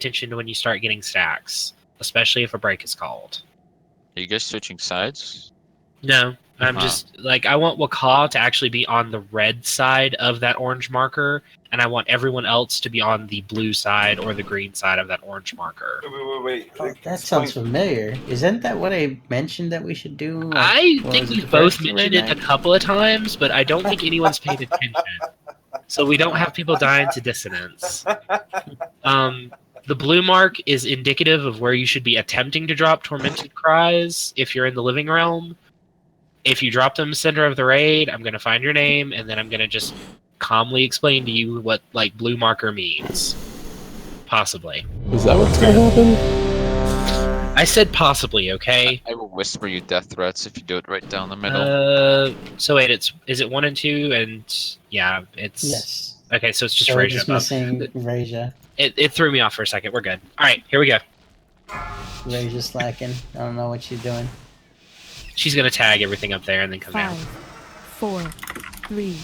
attention to when you start getting stacks, especially if a break is called. Are you guys switching sides? No, I'm just like I want Waka to actually be on the red side of that orange marker, and I want everyone else to be on the blue side or the green side of that orange marker. Wait. Oh, that sounds familiar. Isn't that what I mentioned that we should do? Like, I think we've both mentioned it a couple of times, but I don't think anyone's paid attention. So we don't have people dying to dissonance. The blue mark is indicative of where you should be attempting to drop Tormented Cries if you're in the living realm. If you drop them center of the raid, I'm going to find your name, and then I'm going to just calmly explain to you what like blue marker means. Possibly. Is that what's going to happen? I said possibly, okay? I will whisper you death threats if you do it right down the middle. So wait, is it 1 and 2? And yeah, it's... Yes. Okay, so it's just So we're Raja. just missing Raja. It threw me off for a second. We're good. Alright, here we go. Raja's slacking. I don't know what she's doing. She's going to tag everything up there and then come 5, down. 4, 3,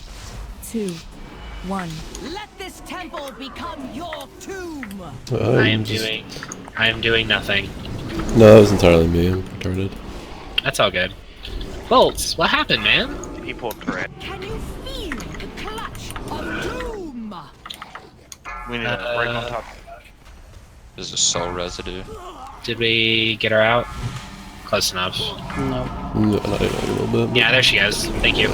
2, 1. Let this temple become your tomb. I am doing nothing. No, that was entirely me. I'm retarded. That's all good. Bolts, what happened, man? People correct. Can you feel the clutch of doom? We need to break on top. There's a soul residue. Did we get her out? Close enough. No. No, not even a little bit. Yeah, there she goes. Thank you.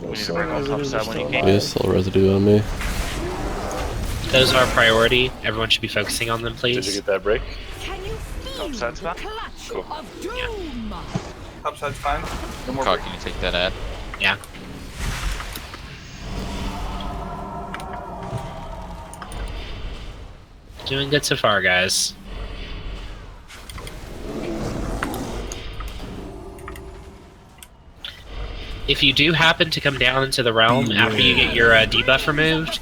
We need to break on top side when you can. Yeah, still residue on me. Those are priority. Everyone should be focusing on them, please. Did you get that break? Can you feel the Topside's fine? clutch Cool. of doom? Topside's fine. No more Cock, break. can you take that ad? Yeah. Doing good so far, guys. If you do happen to come down into the realm after you get your debuff removed,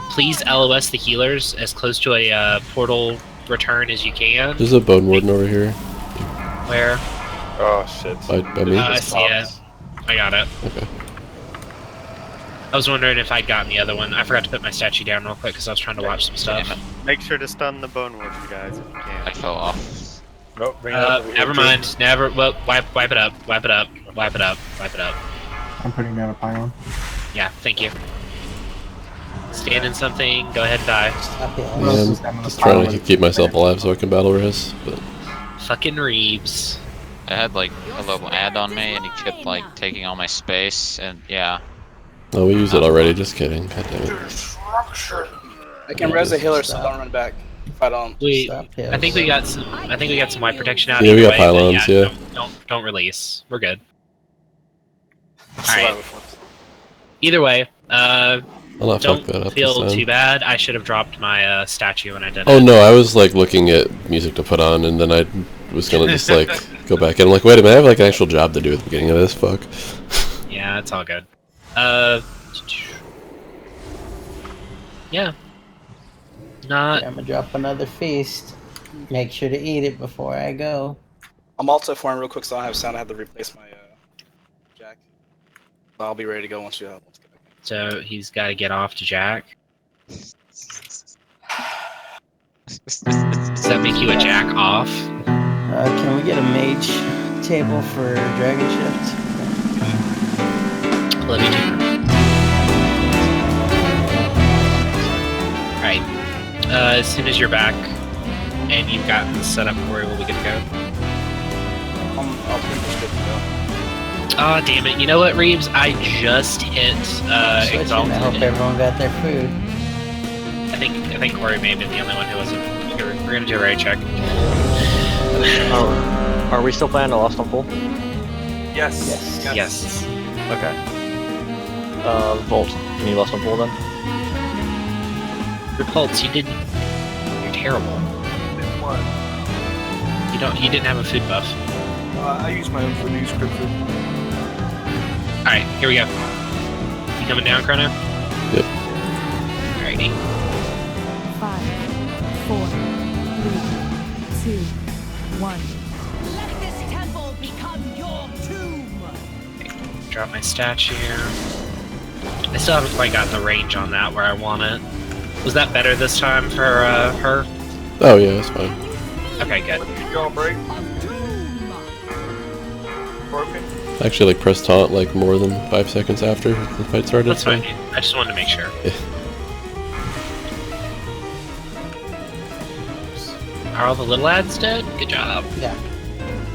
please LOS the healers as close to a portal return as you can. There's a bone warden over here. Where? Oh shit. By me? I see it. I got it. Okay. I was wondering if I'd gotten the other one. I forgot to put my statue down real quick because I was trying to watch some stuff. Make sure to stun the bone warden, guys, if you I can. fell off. Nope, bring it up. Never mind. Never. Well, wipe it up. Wipe it up. Wipe it up. Wipe it up. I'm putting down a pylon. Yeah, thank you. Stand in something. Go ahead and die. Stop it. Yeah, I'm just trying to keep myself alive so I can battle Riss, but... Fucking Reeves. I had like a little ad on me and he kept like taking all my space and yeah. Oh, we used it already, just kidding. God damn it. I can res a healer, so don't run back. If I don't. I think we got some. I think we got some white protection out. Yeah, we either got way, but pylons, yeah. Don't release. We're good. All right. Either way, I'll not don't fuck that up feel this time. too bad. I should have dropped my statue when I did Oh it. no, I was like looking at music to put on, and then I was gonna just like go back and I'm like, wait a minute, I have like an actual job to do at the beginning of this. Fuck. Yeah, it's all good. Yeah. Not. I'm gonna drop another feast. Make sure to eat it before I go. I'm also forming real quick, so I don't have sound. I have to replace my jack. So I'll be ready to go once you have. So he's got to get off to Jack. Does that make you a Jack off? Can we get a mage table for Dragon Shift? Let me do. Alright. As soon as you're back and you've gotten this set up, Corey, will we get to go? I'll pretty much good to go. Aw, damn it. You know what, Reeves? I just hit Exalted. I hope everyone got their food. I think Corey may have been the only one who wasn't. We're gonna do a raid check. Are we still planning to Lost on Pool? Yes. Yes. Okay. Volt, can you Lost on Pool then? Repulse, you didn't. You're terrible. What? You didn't have a food buff. I use my own food. I use script food. Alright, here we go. You coming down, Chrono? Yep. Alrighty. 5, 4, 3, 2, 1. Let this temple become your tomb. Drop my statue. I still haven't quite gotten the range on that where I want it. Was that better this time for her? Oh yeah, that's fine. Okay, good. Did y'all break? Broken? I actually like pressed taunt like more than 5 seconds after the fight started. That's fine. I just wanted to make sure. Yeah. Are all the little ads dead? Good job. Yeah.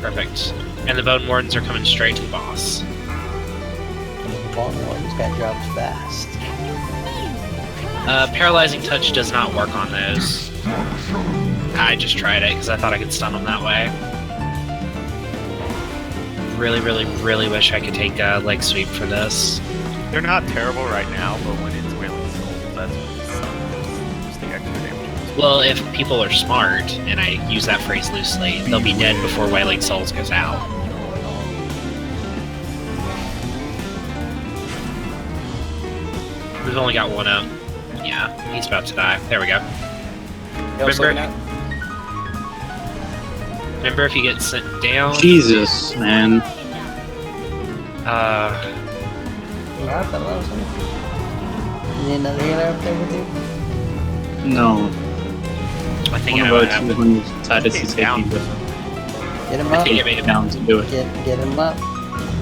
Perfect. And the Bone Wardens are coming straight to the boss. And the Bone Wardens got dropped fast. Paralyzing Touch does not work on those. I just tried it because I thought I could stun them that way. Really, really, really wish I could take a leg sweep for this. They're not terrible right now, but when it's Wailing Souls, that's when it sucks. Just the extra damage. Well, if people are smart, and I use that phrase loosely, they'll be dead before Wailing Souls goes out. We've only got one up. Yeah, he's about to die. There we go. Remember if you get sent down... Jesus, man. You are the lowest one? You need another healer up there with you? No. I think One I of would our have team decided to take down. me with him. Get him I up. think it made it Down to do it. Get him up.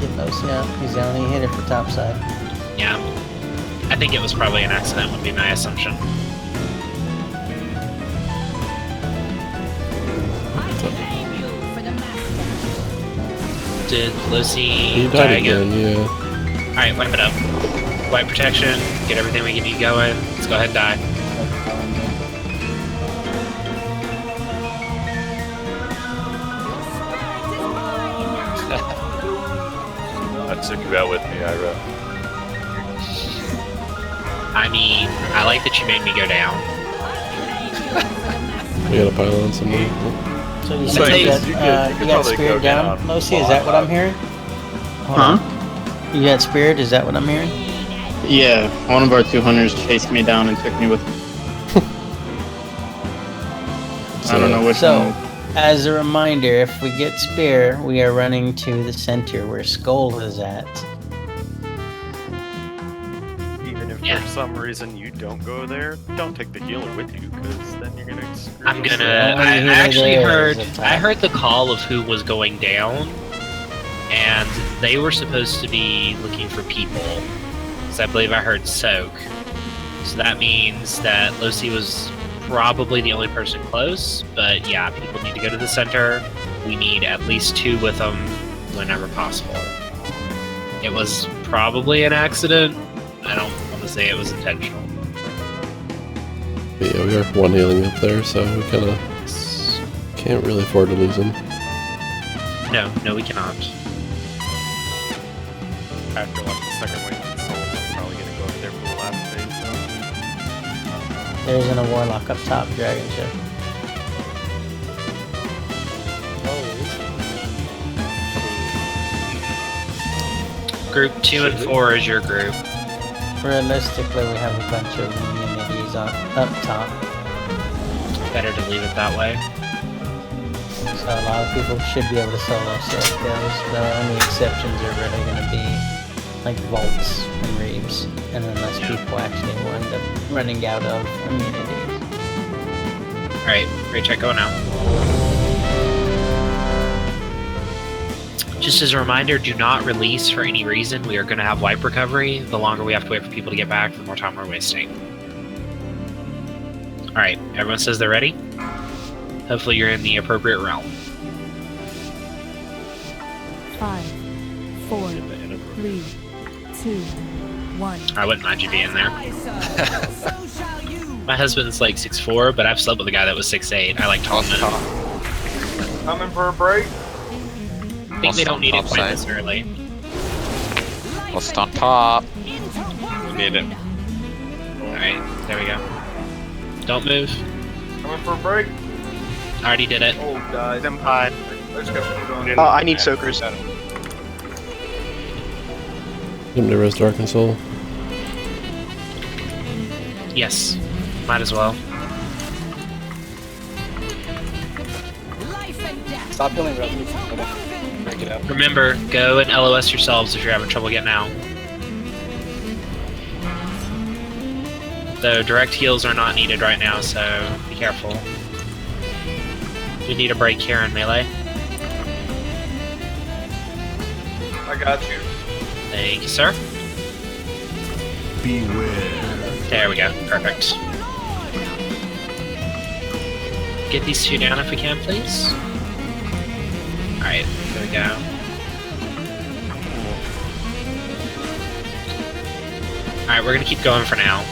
Get those up. He's the only hitter for topside. Yeah. I think it was probably an accident, would be my assumption. Did Lucy He die died again? again, yeah. Alright, wipe it up. Wipe protection, get everything we can need going. Let's go ahead and die. I took you out with me, Ira. I mean, I like that you made me go down. We gotta pile on somebody. So you So said you you could got probably Spirit go down, down Lucy? Is that what I'm hearing? Hold Huh? on. You got Spirit? Is that what I'm hearing? Yeah, one of our 2 hunters chased me down and took me with him. I don't know which So, one. as a reminder, if we get Spear, we are running to the center where Skull is at. Even if Yeah. for some reason you don't go there, don't take the healer with you, because then you're gonna screw I'm yourself. gonna. only I healer actually there heard. is a I top. heard the call of who was going down, and they were supposed to be looking for people. So I believe I heard Soak. So that means that Lucy was probably the only person close. But yeah, people need to go to the center. We need at least 2 with them whenever possible. It was probably an accident. I don't want to say it was intentional. But yeah, we are one healing up there, so we kinda can't really afford to lose him. No, we cannot. After like the second wave of Souls, I'm probably gonna go up there for the last phase. There isn't a Warlock up top, Dragon Ship. Group 2 and 4 is your group. Realistically, we have a bunch of immunities up top. Better to leave it that way. So a lot of people should be able to solo save those. The only exceptions are really going to be like Vaults and Reeves, and unless people actually will end up running out of immunities. Alright, great check going out. Just as a reminder, do not release for any reason. We are going to have wipe recovery. The longer we have to wait for people to get back, the more time we're wasting. Alright, everyone says they're ready? Hopefully you're in the appropriate realm. 5, 4, 3, 2, 1. I wouldn't mind you being there. My husband's like 6'4", but I've slept with a guy that was 6'8". I like tall men. Coming for a break? I think they don't need it quite this early. Let's on top. We need it. Alright, there we go. Don't move. Coming for a break? I already did it. Oh, guys. Them high. Let's go. I need soakers. Him to res Dark and Soul. Yes, might as well. Stop healing, bro. Break it up. Remember, go and LOS yourselves if you're having trouble getting out. Though direct heals are not needed right now, so be careful. We need a break here in melee. I got you. Thank you, sir. Beware. There we go. Perfect. Get these two down if we can, please. Alright, there we go. Alright, we're gonna keep going for now.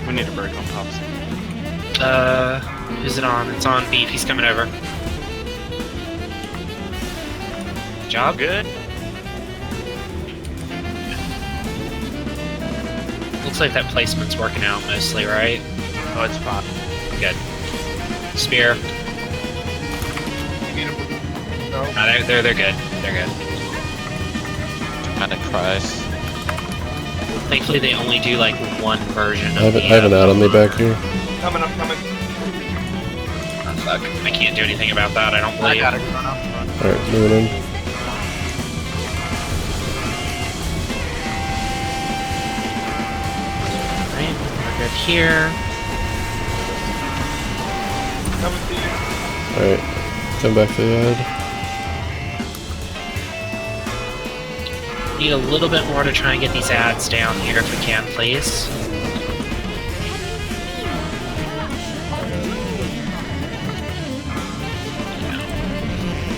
We need a break on Pops. Who's it on? It's on Beef, he's coming over. Job? Good. Looks like that placement's working out mostly, right? Oh, it's fine. Good. Spear. No. They're good. They're good. Kinda cries. Thankfully, they only do like one version I of have an out on me back here. Coming, I'm coming. Oh, fuck. I can't do anything about that, I don't believe. I got it. Run up, run. Alright, moving in. Alright, we're good here. Coming to you. Alright, come back to the ad. Need a little bit more to try and get these ads down here if we can, please.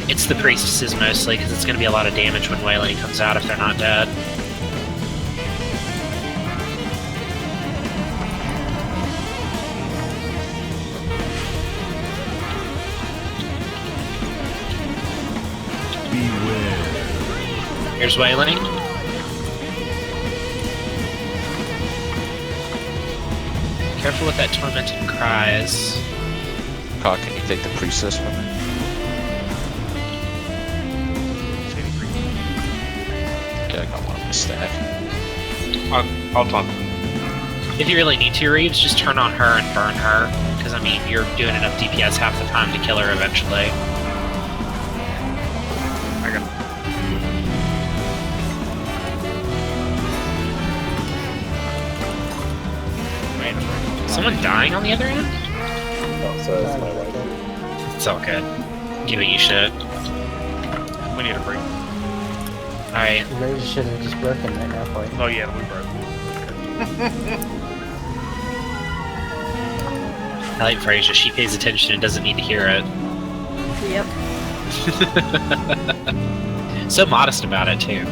It's the priestesses mostly, because it's going to be a lot of damage when Wailing comes out if they're not dead. Beware. Here's Wailing. Careful with that tormented cries. Cock, can you take the priestess from me? Okay, I got one on my stack. I'll taunt. If you really need to, Reeves, just turn on her and burn her. Because, I mean, you're doing enough DPS half the time to kill her eventually. I got Someone dying on the other end? Oh, so that's my right. It's all good. Give it you shit. We need a break. Alright. Maybe should have just broken right now for you. Oh yeah, we broke. I like Frasier. She pays attention and doesn't need to hear it. Yep. So modest about it, too.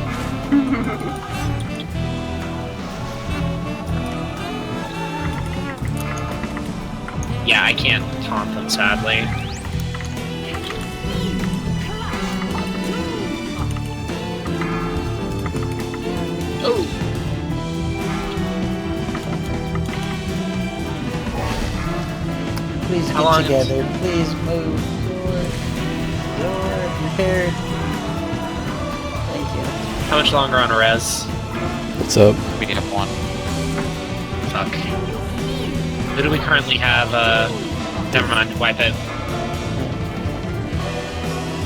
Yeah, I can't taunt them, sadly. Oh! Please How long get together. Please move. You're repaired. Thank you. How much longer on a res? What's up? We have one. Fuck. Who do we currently have? Never mind. Wipe it.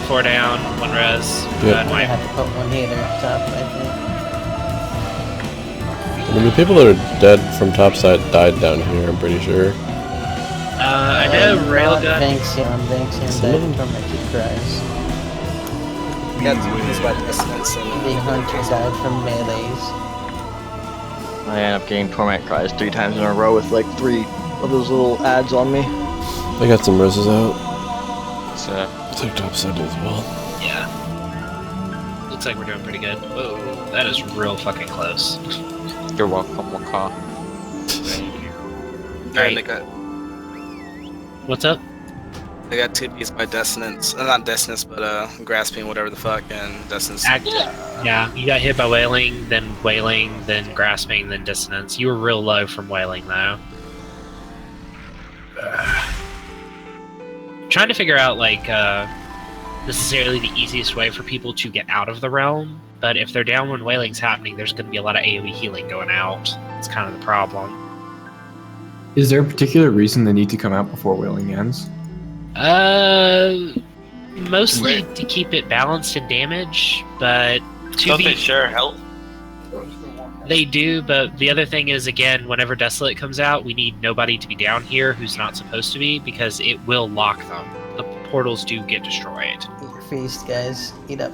4 down, 1 res. Yep. I'm Good, gonna wipe. have to put one healer up top, I think. I mean, the people that are dead from topside died down here, I'm pretty sure. I know Railgun. Vanxion died from tormented cries. We got TPs by distance and The hunter died from melees. I end up getting torment cries 3 times in a row with like 3 of those little ads on me. I got some roses out. So, I took topside as well. Yeah. Looks like we're doing pretty good. Whoa, that is real fucking close. you're welcome, Waka. yeah, they got What's up? 2Ps by dissonance, not dissonance, but grasping, whatever the fuck, and dissonance. Yeah, you got hit by Wailing, then Grasping, then Dissonance. You were real low from Wailing, though. Trying to figure out, like, necessarily the easiest way for people to get out of the realm. But if they're down when Wailing's happening, there's going to be a lot of AoE healing going out. It's kind of the problem. Is there a particular reason they need to come out before Wailing ends? Mostly to keep it balanced in damage, but Don't they share health? They do, but the other thing is, again, whenever Desolate comes out, we need nobody to be down here who's not supposed to be, because it will lock them. The portals do get destroyed. Eat your feast, guys. Eat up.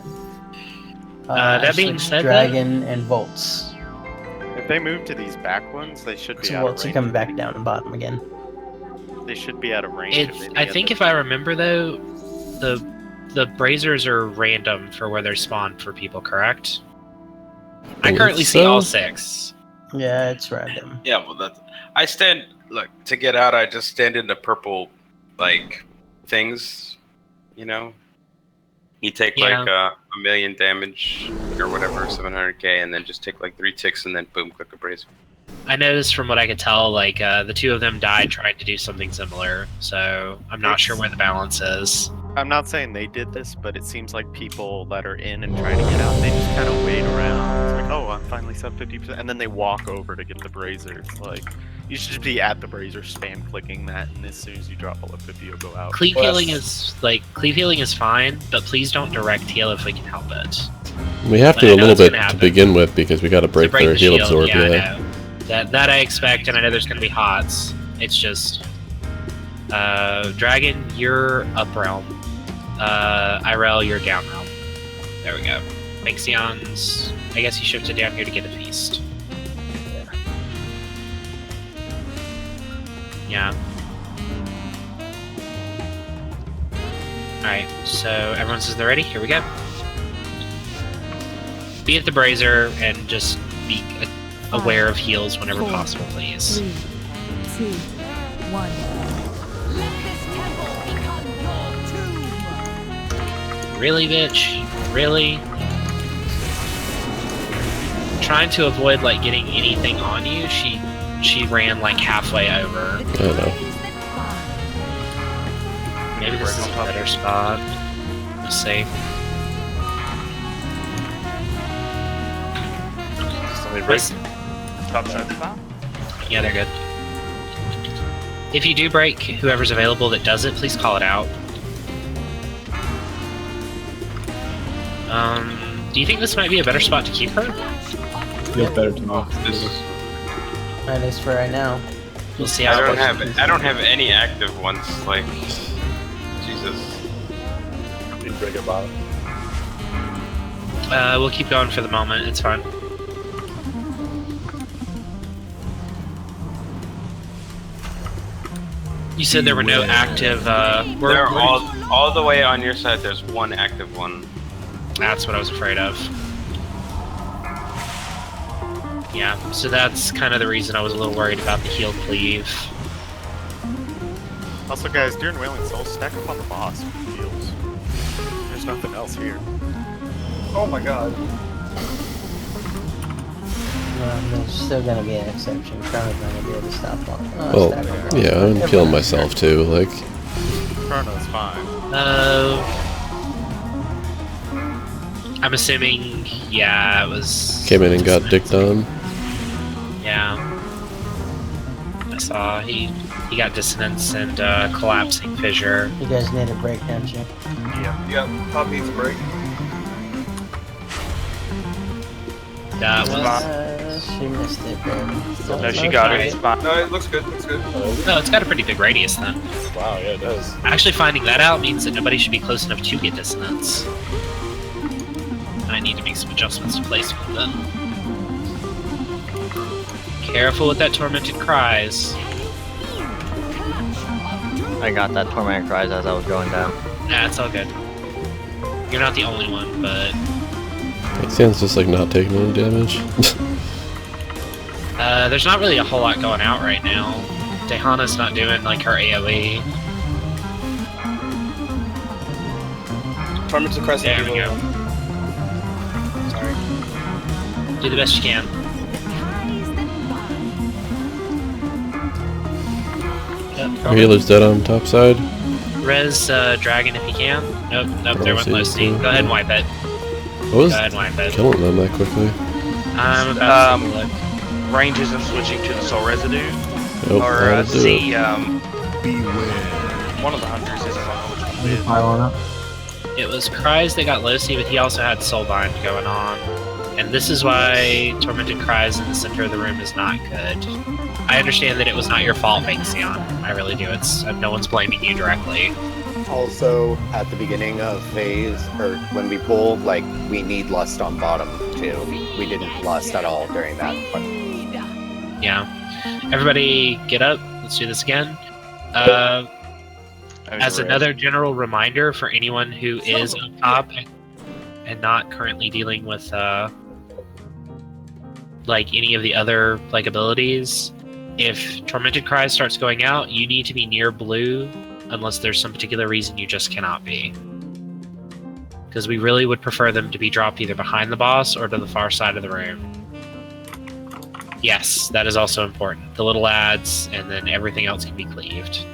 That being switch said, Dragon and Volts. If they move to these back ones, they should be So out Volts of are range. coming back down and bottom again. They should be out of range. I think if I remember, though, the Brazers are random for where they're spawned for people, correct? I currently see all 6. Yeah, it's random. Yeah, well, that's. I stand. Look, to get out, I just stand in the purple, like, things. You know? You take, like, a million damage or whatever, 700k, and then just take, like, 3 ticks and then boom, click a brazier. I noticed from what I could tell, like, the 2 of them died trying to do something similar, so I'm not sure where the balance is. I'm not saying they did this, but it seems like people that are in and trying to get out, they just kind of wait around. It's like, oh, I'm finally sub 50%, and then they walk over to get the brazier. It's like, you should just be at the brazier, spam clicking that, and as soon as you drop below 50, you'll go out. Cleave healing is fine, but please don't direct heal if we can help it. We have to a little bit to begin with because we got to break their the heal shield, absorb. I Yeah. know. That I expect, and I know there's going to be HOTS. It's just Dragon, you're up realm. Irel, you're down realm. There we go. Maxions, I guess he shifted down here to get a feast. Yeah. Alright, so everyone says they're ready? Here we go. Be at the brazier and just be aware of heals whenever possible, please. 3, 2, 1. Really, bitch? Really? Trying to avoid, like, getting anything on you, she ran, like, halfway over. I don't know. Maybe this is a better spot. We'll see. Top side spot? Yeah, they're good. If you do break, whoever's available that does it, please call it out. Do you think this might be a better spot to keep her? Feels better to me. At least for right now. We'll see how I it don't have any active ones. Like, Jesus. You break it bottom. We'll keep going for the moment. It's fine. You said there were no active. They're all the way on your side. There's one active one. That's what I was afraid of. Yeah, so that's kind of the reason I was a little worried about the healed cleave. Also, guys, during Wailing Souls, stack up on the boss with heals. There's nothing else here. Oh my god. There's still gonna be an exception. Chrono's not gonna be able to stop long. Well, yeah, I'm killing myself too. Like, Chrono's fine. I'm assuming, yeah, it was... came in and got dicked on. Yeah. I saw he got dissonance and collapsing fissure. You guys need a break, don't you? Yeah, Pop needs a break. That was... she missed it, bro. No, she got it. No, it looks good, looks good. No, it's got a pretty big radius then. Wow, yeah, it does. Actually, finding that out means that nobody should be close enough to get dissonance. I need to make some adjustments to placement then. Careful with that tormented cries. I got that tormented cries as I was going down. Nah, it's all good. You're not the only one, but... Xian's just like not taking any damage. There's not really a whole lot going out right now. Dehana's not doing like her AoE. Tormented cries. There we go. Sorry. Do the best you can. Our healer's dead on top side. Res Dragon if you can. Nope, Oh, there went low steam. Go ahead and wipe it. What was Go ahead and wipe it. killing them that quickly? I'm about to look. Ranges are switching to the soul residue. Nope, Or that'll do see, it. one of the hunters is, I don't know which one it is. Pile on up. It was Cries that got Losi, but he also had Soulbind going on. And this is why Tormented Cries in the center of the room is not good. I understand that it was not your fault, Vaxion. I really do. No one's blaming you directly. Also, at the beginning of phase, or when we pull, like, we need Lust on bottom, too. We didn't Lust at all during that. But... Yeah. Everybody get up. Let's do this again. As another general reminder for anyone who is up top and not currently dealing with like any of the other like abilities, if Tormented Cry starts going out, you need to be near blue unless there's some particular reason you just cannot be. Because we really would prefer them to be dropped either behind the boss or to the far side of the room. Yes, that is also important. The little ads, and then everything else can be cleaved.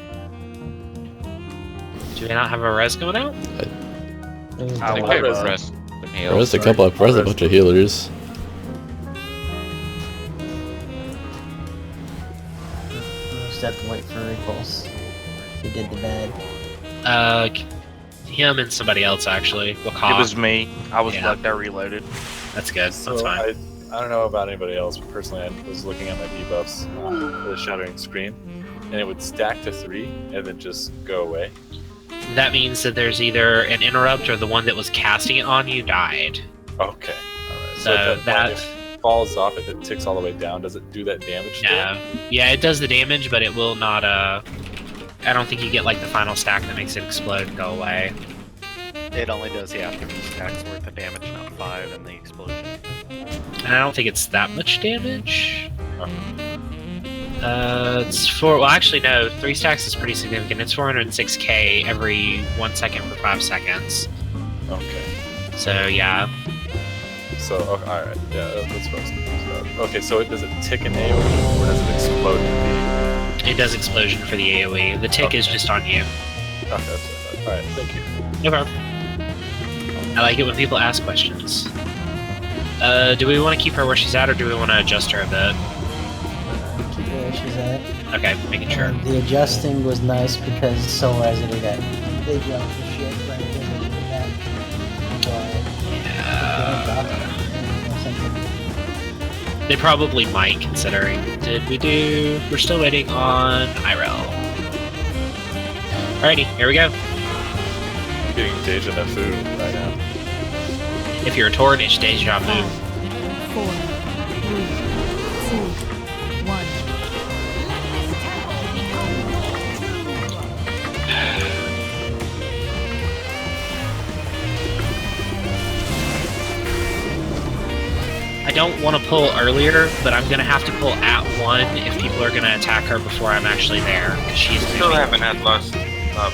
Do they not have a res going out? I think they res. Res a bunch of healers. Just have to wait for Repulse. He did the bad. Him and somebody else actually. It was me. I was bugged. I reloaded. That's good. So That's fine. I don't know about anybody else, but personally, I was looking at my debuffs for the Shattering Scream, and it would stack to 3 and then just go away. That means that there's either an interrupt or the one that was casting it on you died. Okay, alright. So at that point, if it falls off, if it ticks all the way down, does it do that damage? No. Yeah, it does the damage, but it will not, I don't think you get like the final stack that makes it explode and go away. It only does, 3 stacks worth of damage, not 5 in the explosion. And I don't think it's that much damage. It's 4. Well, actually, no. 3 stacks is pretty significant. It's 406k every 1 second for 5 seconds. Okay. So yeah. So alright, yeah, that's what I was confused about. Okay, so does it tick an AoE or does it explode in the? It does explosion for the AoE. The tick is just on you. Okay, that's what I thought. Alright, thank you. No problem. I like it when people ask questions. Do we want to keep her where she's at, or do we want to adjust her a bit? Keep her where she's at. Okay, making sure. The adjusting was nice because Soul Residue got big jump for shit right that. They probably might, considering. Did we do... We're still waiting on Irel. Alrighty, here we go. I'm getting Deja Vu right now. If you're a Tauren, it's Deja Vu. 4, 3, 2, 1. I don't want to pull earlier, but I'm gonna have to pull at 1 if people are gonna attack her before I'm actually there, because she's Still moving. haven't had Lust up.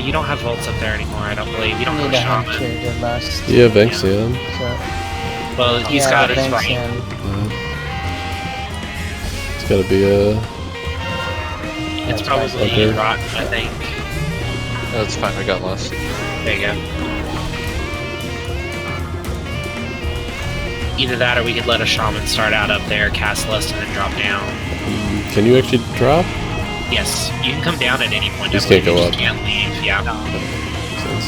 You don't have Volts up there anymore, I don't believe. You don't have Need a Shaman. hunter to lust. Yeah, Vaxion. Well, he's got his right. It's gotta be a... It's probably Okay. Rotten, I think. That's fine, we got lost. There you go. Either that or we could let a Shaman start out up there, cast Lust, and then drop down. Can you actually drop? Yes, you can come down at any point. Just I can't believe, go you up. just can't leave, yeah. Makes sense.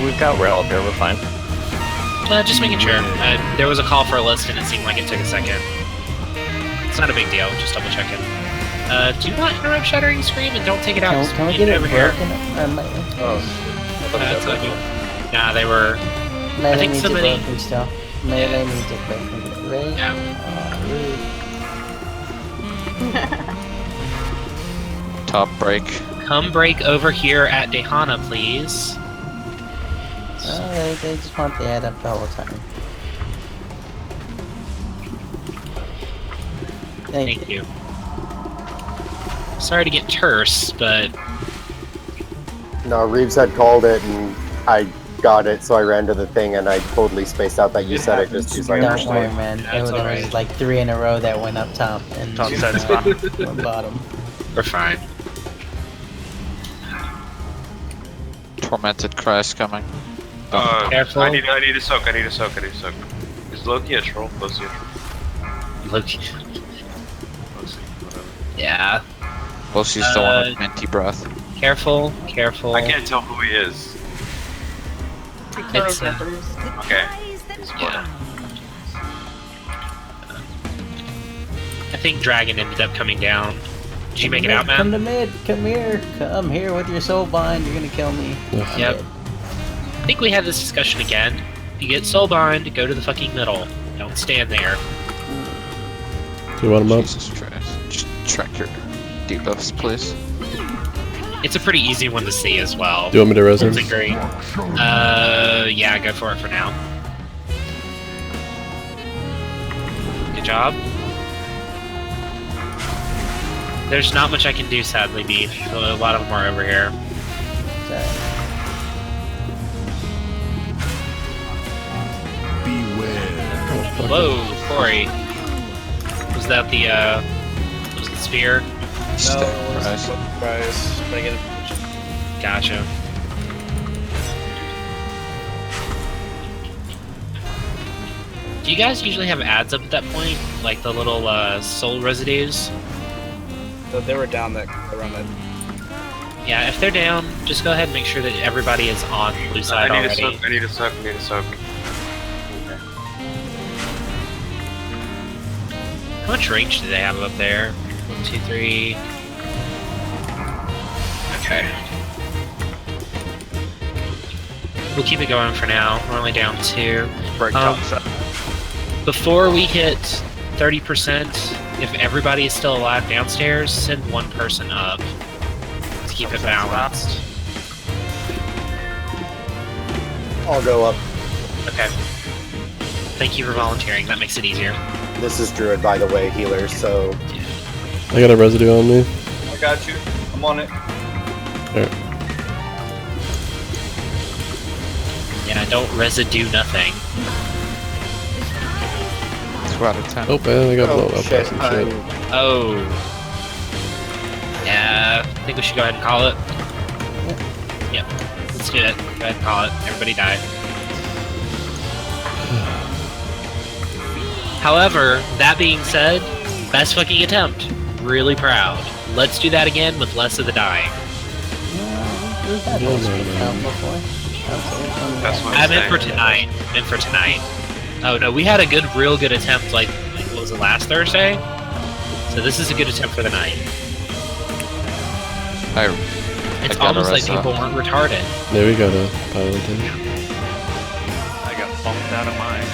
We've got rail up here, we're fine. Just making sure. There was a call for a list and it seemed like it took a second. It's not a big deal, just double checking. Do not interrupt Shattering Scream and don't take it out. Can we get it over here? Oh, That's okay. Nah, they were... I think somebody... Still. Melee needs it broken, right? Yeah. Top break. Come break over here at Dehana, please. They just want the ad up the whole time. Thank you. Sorry to get terse, but... No, Reeves had called it and I got it, so I ran to the thing and I totally spaced out that you said it just 2 seconds. Don't worry, man. There was like 3 in a row that went up top and Top side's fine. went bottom. We're fine. Tormented cries coming. Careful. I need a soak. Is Loki a troll? Loki a troll? Loki. Loki, whatever. Yeah. Well, she's the one with minty breath. Careful. I can't tell who he is. It's, Okay. yeah. I think Dragon ended up coming down. Did you make it out, Come man? to mid. Come here. Come here with your soul bind. You're gonna kill me. Yep. I think we had this discussion again. If you get soulbind, go to the fucking middle. Don't stand there. Do you want him up? Jesus Christ. Just track your debuffs, please. It's a pretty easy one to see as well. Do you want me to res him? It's great. Yeah, go for it for now. Good job. There's not much I can do, sadly, Beef. A lot of them are over here. Whoa, Corey. Was that the, was the spear? Surprise. But I get it. Gotcha. Do you guys usually have ads up at that point? Like the little, soul residues? So they were down that around that. Yeah, if they're down, just go ahead and make sure that everybody is on blue side I need already. I need a soak. How much range do they have up there? 1, 2, 3. Okay. We'll keep it going for now. We're only down 2. Before we hit 30%, if everybody is still alive downstairs, send one person up to keep it balanced. I'll go up. Okay. Thank you for volunteering. That makes it easier. This is Druid, by the way, healer, so... I got a residue on me. I got you. I'm on it. Alright. Yeah, don't residue nothing. 2 out of 10. Oh, man, I got blown up by shit. some shit. Oh. Yeah, I think we should go ahead and call it. Yep. Let's do it. Go ahead and call it. Everybody die. However, that being said, best fucking attempt. Really proud. Let's do that again with less of the dying. We've had those before. That's what I meant for tonight. Oh no, we had a real good attempt like what was it, last Thursday? So this is a good attempt for the night. It's almost like people weren't retarded. There we go to pilot in. I got bumped out of mine.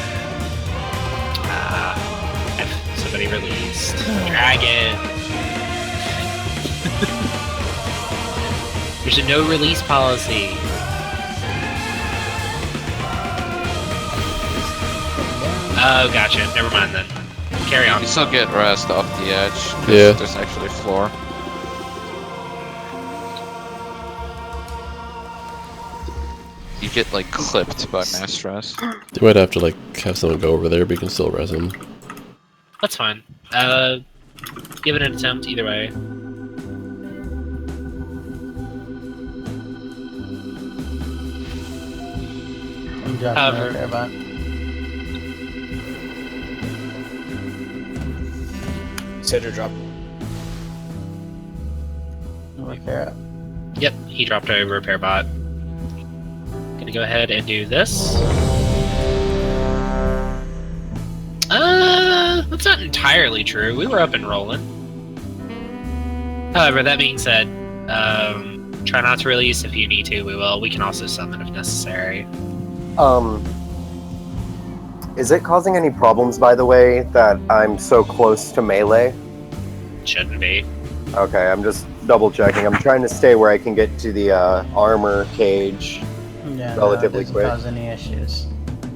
Somebody released Dragon. There's a no release policy. Oh, gotcha. Never mind then. Carry on. You still get rest off the edge. 'Cause Yeah. There's actually floor. You get like clipped by mass stress. You might have to like have someone go over there, but you can still res him. That's fine. Give it an attempt either way. I'm dropping a repair bot. Said your drop. Repair up. Yep, he dropped a repair bot. Gonna go ahead and do this. That's not entirely true. We were up and rolling. However, that being said, try not to release if you need to. We will. We can also summon if necessary. Is it causing any problems, by the way, that I'm so close to melee? Shouldn't be. Okay, I'm just double checking. I'm trying to stay where I can get to the armor cage Yeah, relatively no, it quick. doesn't cause any issues.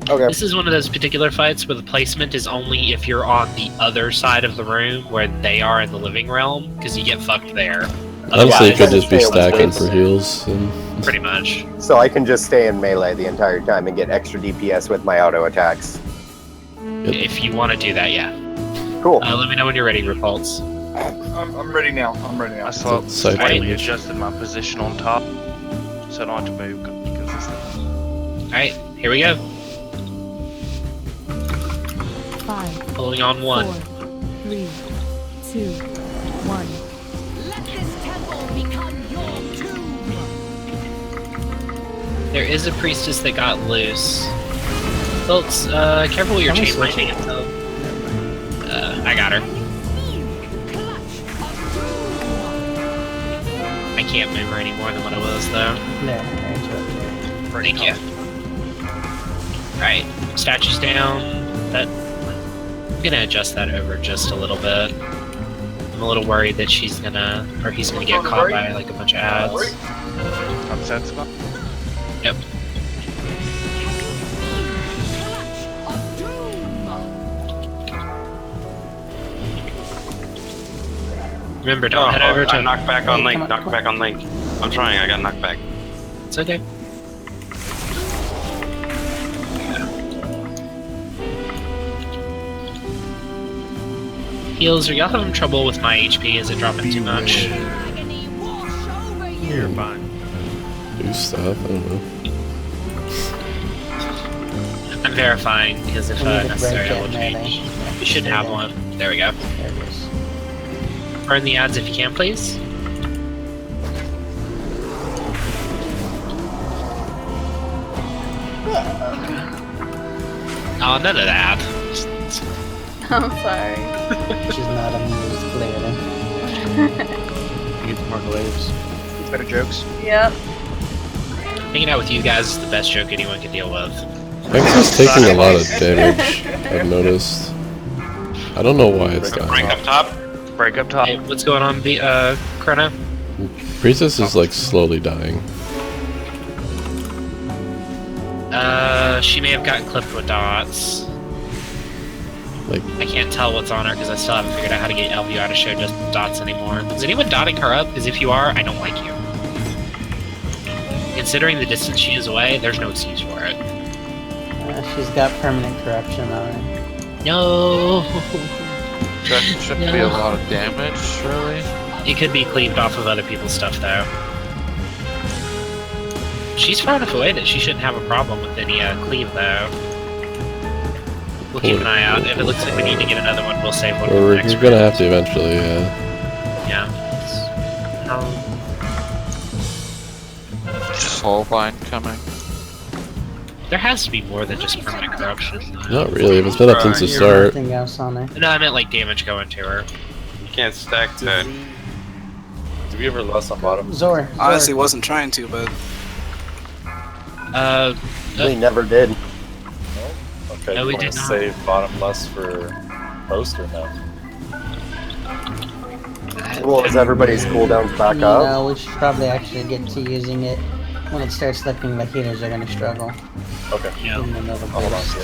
Okay. This is one of those particular fights where the placement is only if you're on the other side of the room where they are in the living realm, because you get fucked there. Honestly, it could I just be stay away stacking from for heals. And Pretty much. So I can just stay in melee the entire time and get extra DPS with my auto attacks. If you want to do that, yeah. Cool. Let me know when you're ready, Repulse. I'm ready now. I'm ready now. I Cycle. slightly adjusted my position on top. so I don't have to move consistently. Alright, here we go. 5, Pulling on 1. 4, 3, 2, 1. Let this temple become your tomb. There is a priestess that got loose. Folks, careful with your Can we chain switch lightning it? until... I got her. I can't move her any more than what I was, though. There, I interrupted. Thank you. Alright, statues down. That... I'm gonna adjust that over just a little bit. I'm a little worried that she's gonna... or he's gonna get caught by, like, a bunch of ads. Upset spot. Yep. Remember, don't head over to... knock back on Link. Knock back on Link. I'm trying. I got knocked back. It's okay. Heals, are y'all having trouble with my HP? Is it dropping too much? You're fine. Do stuff, I don't know. I'm verifying, because if We need to necessary, break I will that change. melee. We should have one. There we go. There it is. Burn the ads if you can, please. Oh, none of that. I'm sorry. She's not amused, clearly. You get more glaives. Better jokes. Yep. Hanging out with you guys is the best joke anyone can deal with. X's taking a lot of damage, I've noticed. I don't know why it's Break dying. up top. Break up top. Hey, what's going on, Chrono? Priestess is like slowly dying. She may have gotten clipped with dots. Like, I can't tell what's on her because I still haven't figured out how to get LVU out of show just dots anymore. Is anyone dotting her up? Because if you are, I don't like you. Considering the distance she is away, there's no excuse for it. She's got permanent corruption on her. No. That shouldn't be a lot of damage, surely. It could be cleaved off of other people's stuff, though. She's far enough away that she shouldn't have a problem with any cleave, though. We'll keep an eye out. If it looks like we need to get another one, we'll save one for the we're next gonna have to eventually, yeah. Yeah. Soulbind coming. There has to be more than just permanent corruption. Not really, if it's been up since the start. Nothing else on her. No, I meant like damage going to her. You can't stack that. Do we ever lust on bottom? Zor. Honestly, wasn't trying to, but We never did. Okay, No, you we want did to not. save bottom lust for post or no? Well, is everybody's cooldowns back up? No, we should probably actually get to using it when it starts looking like healers are gonna struggle. Okay. Yeah. In another Hold on burst. to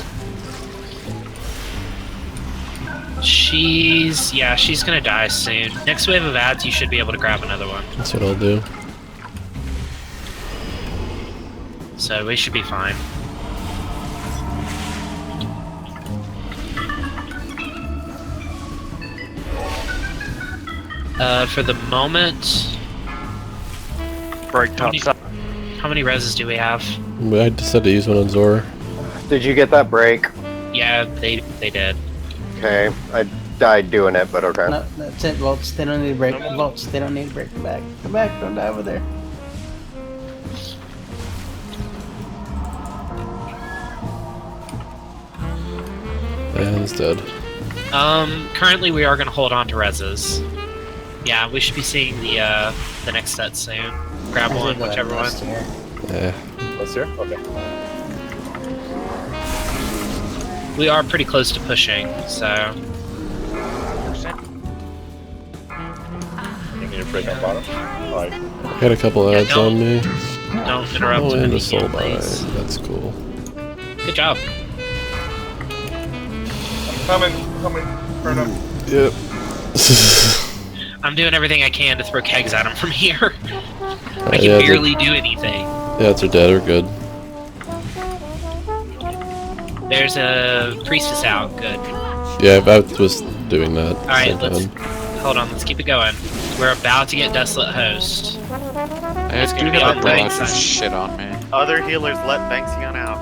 it. She's gonna die soon. Next wave of ads, you should be able to grab another one. That's what I'll do. So we should be fine. For the moment, Break top. how many reses do we have? I just had to use one on Zor. Did you get that break? Yeah, they did. Okay, I died doing it, but okay. No, that's it, Volts. They don't need to break. Volts, they don't need to break. Come back. Come back. Don't die over there. Yeah, he's dead. Currently we are gonna hold on to reses. Yeah, we should be seeing the next set soon. Grab I one, think whichever one. last year. Yeah. Let's hear? Okay. We are pretty close to pushing, so You need a break on bottom? Alright. I got a couple ads don't- on me. don't interrupt Oh, and any a soul please. bind. That's cool. Good job. Coming. Burn up. Yep. I'm doing everything I can to throw kegs at him from here. I can yeah, barely do anything. Yeah, it's are dead or good. There's a priestess out. Good. Yeah, I was doing that. Alright, same let's time. hold on. Let's keep it going. We're about to get Desolate Host. It's gonna be on the right side. shit on me. Other healers let Banksian out.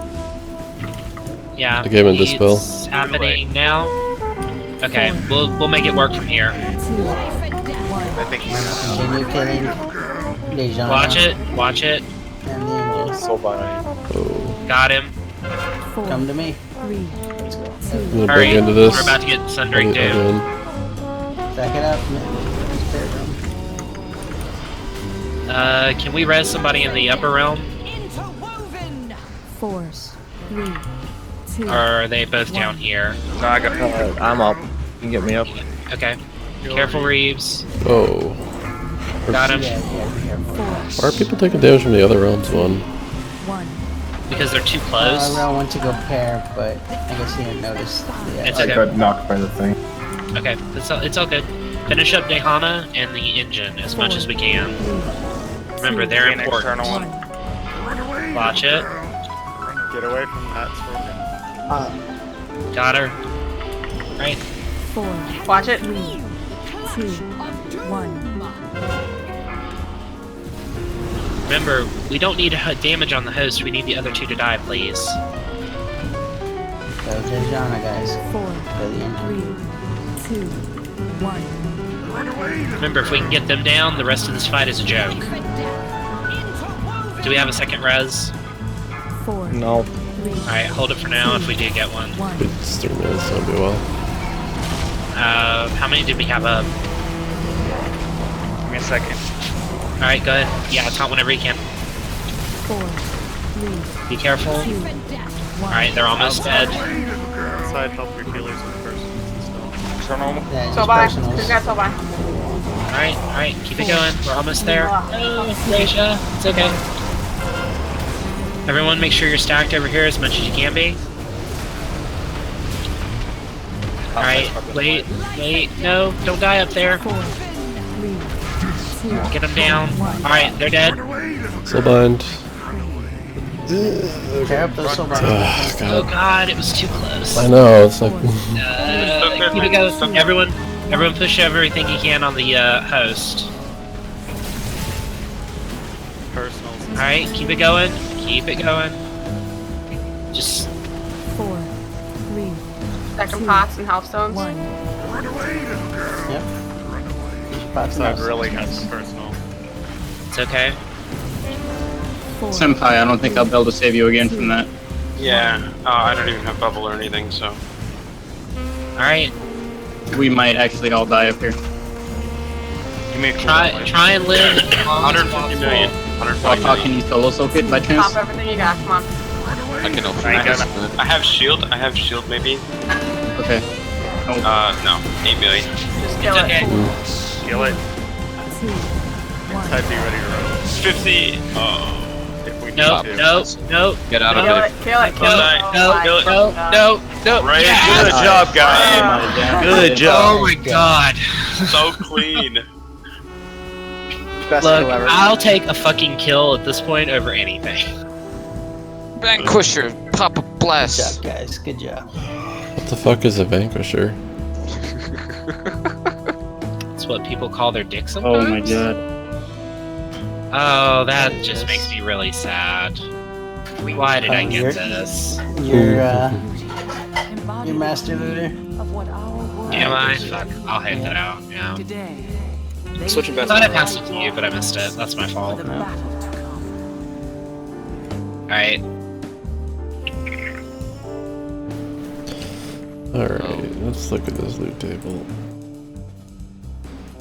Yeah. I gave him Dispel. It's happening now. Okay, we'll make it work from here. I think he's Continue killing Dejan. Watch it. And the angel. Soulbind. Oh. Got him. Come to me. 3, Let's go. I'm gonna Hurry, break into this. we're about to get Sundering Doom. Again. Back it up, man. Spare room. Can we res somebody in the upper realm? 4, 3, 2. Or are they both down here? No, I got. I'm up. You can get me up. Okay. Careful, Reeves. Oh. Got him. Why are people taking damage from the other realms one? 1. Because they're too close. I went to go pair, but I guess he didn't notice. It's I okay. got knocked by the thing. Okay, it's all good. Finish up Dehana and the engine as much as we can. Remember, they're an external important. one. Watch it. Get away from that scorpion. Got her. Right. 4. Watch it. 3, 2, 1. Remember, we don't need damage on the host. We need the other two to die, please. Go Jejana, guys. 4, Go the engine. 3, 2, 1. Remember, if we can get them down, the rest of this fight is a joke. Do we have a second res? 4. No. 3. Alright, hold it for now if we do get one. It's 3 minutes, that'll be well. How many did we have up? Give me a second. Alright, go ahead. Yeah, taunt whenever you can. 4, 3, Be careful. 2, 1. Alright, they're almost dead. Outside, help your healers with first and stuff. External. Yeah, just So bye. personals. Who's got so bye? Alright, keep it going. We're almost there. Oh, Raisha, it's okay. Everyone make sure you're stacked over here as much as you can be. Alright, wait, no, don't die up there. 4, 3, 2, Get them down. Alright, they're dead. Soulbind. Tear up those silver. Oh god, it was too close. I know, it's like... Keep it going. Everyone push everything you can on the host. Personals. Alright, keep it going. Keep it going. Just 4, 3, Second pots and healthstones. 1. Yep. Spots So I and really healthstones. got some personal. it's okay. 4. Senpai, I don't think I'll be able to save you again from that. Yeah, I don't even have bubble or anything, so. Alright, We might actually all die up here. Give me a try and live. 150 million. 140 How million. can you solo soak it by chance? Pop everything you got. Come on. I can open I this. have shield. I have shield maybe. Okay. No. 8 million. Just kill It's okay. it. Kill it. 2, 1. I'd be ready to roll. 50. Oh. If we need No, to. no. Get out of Kill it. it. Kill it. Kill it. No, no. Right. Good job, guys. Good job. Oh my god. So clean. Best Look, kill ever. I'll take a fucking kill at this point over anything. Vanquisher, Papa Good Blast. job, guys. Good job. What the fuck is a Vanquisher? That's what people call their dick Oh sometimes. my god. Oh, that just makes me really sad. Why did I get you're- this? You're master looter. Am I? Fuck, I'll hate that out. Yeah. Switching I back. thought I passed it to you, but I missed it. That's my fault. Alright. Alright, let's look at this loot table.